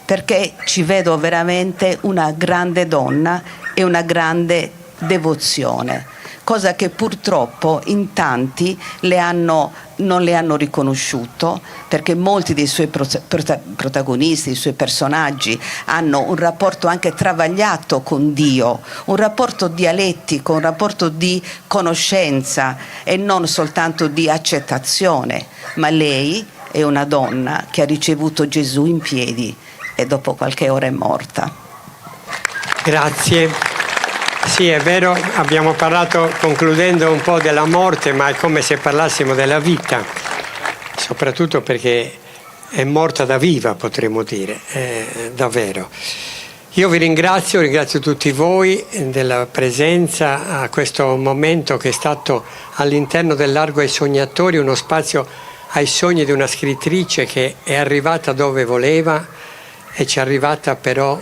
perché ci vedo veramente una grande donna e una grande devozione, cosa che purtroppo in tanti non le hanno riconosciuto, perché molti dei suoi protagonisti, i suoi personaggi hanno un rapporto anche travagliato con Dio, un rapporto dialettico, un rapporto di conoscenza e non soltanto di accettazione, ma lei è una donna che ha ricevuto Gesù in piedi e dopo qualche ora è morta. Grazie. Sì, è vero, abbiamo parlato, concludendo, un po' della morte, ma è come se parlassimo della vita, soprattutto perché è morta da viva, potremmo dire, davvero. Io vi ringrazio tutti voi della presenza a questo momento che è stato all'interno del Largo ai Sognatori, uno spazio ai sogni di una scrittrice che è arrivata dove voleva e ci è arrivata però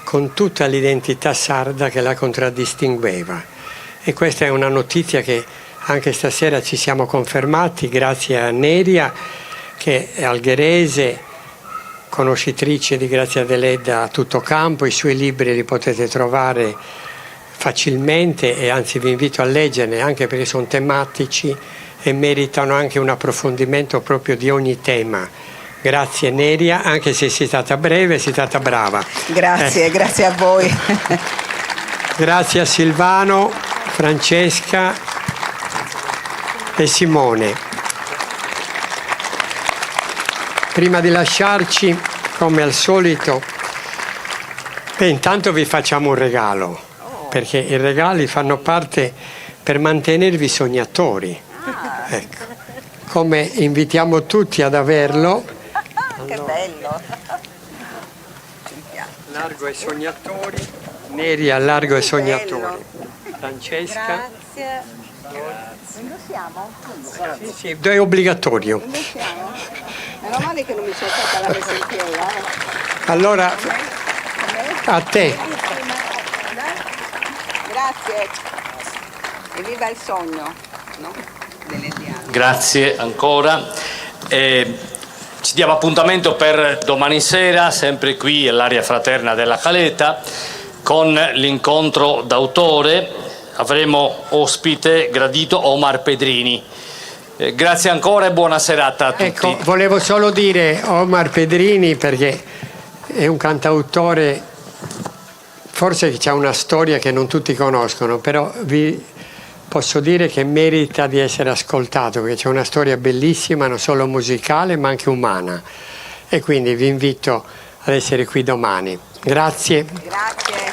con tutta l'identità sarda che la contraddistingueva. E questa è una notizia che anche stasera ci siamo confermati grazie a Neria, che è algherese, conoscitrice di Grazia Deledda a tutto campo. I suoi libri li potete trovare facilmente e anzi vi invito a leggerne, anche perché sono tematici e meritano anche un approfondimento proprio di ogni tema. Grazie Neria, anche se sei stata breve, sei stata brava. Grazie, grazie a voi. Grazie a Silvano, Francesca e Simone. Prima di lasciarci, come al solito, intanto vi facciamo un regalo, perché i regali fanno parte per mantenervi sognatori. Ecco. Come invitiamo tutti ad averlo. Che bello! Largo ai Sognatori, Neri al Largo ai Sognatori. Francesca. Grazie. Indossiamo? Sì, è obbligatorio. Indossiamo? Meno male che non mi sono fatta la messa in piedi. Allora, a te. Grazie. E viva il sogno, no? Delle Diane. Grazie ancora. Ci diamo appuntamento per domani sera, sempre qui all'Aria Fraterna della Caleta, con l'incontro d'autore. Avremo ospite gradito Omar Pedrini. Grazie ancora e buona serata a tutti. Ecco, volevo solo dire Omar Pedrini perché è un cantautore, forse che ha una storia che non tutti conoscono, però vi posso dire che merita di essere ascoltato, perché c'è una storia bellissima, non solo musicale ma anche umana, e quindi vi invito ad essere qui domani. Grazie. Grazie.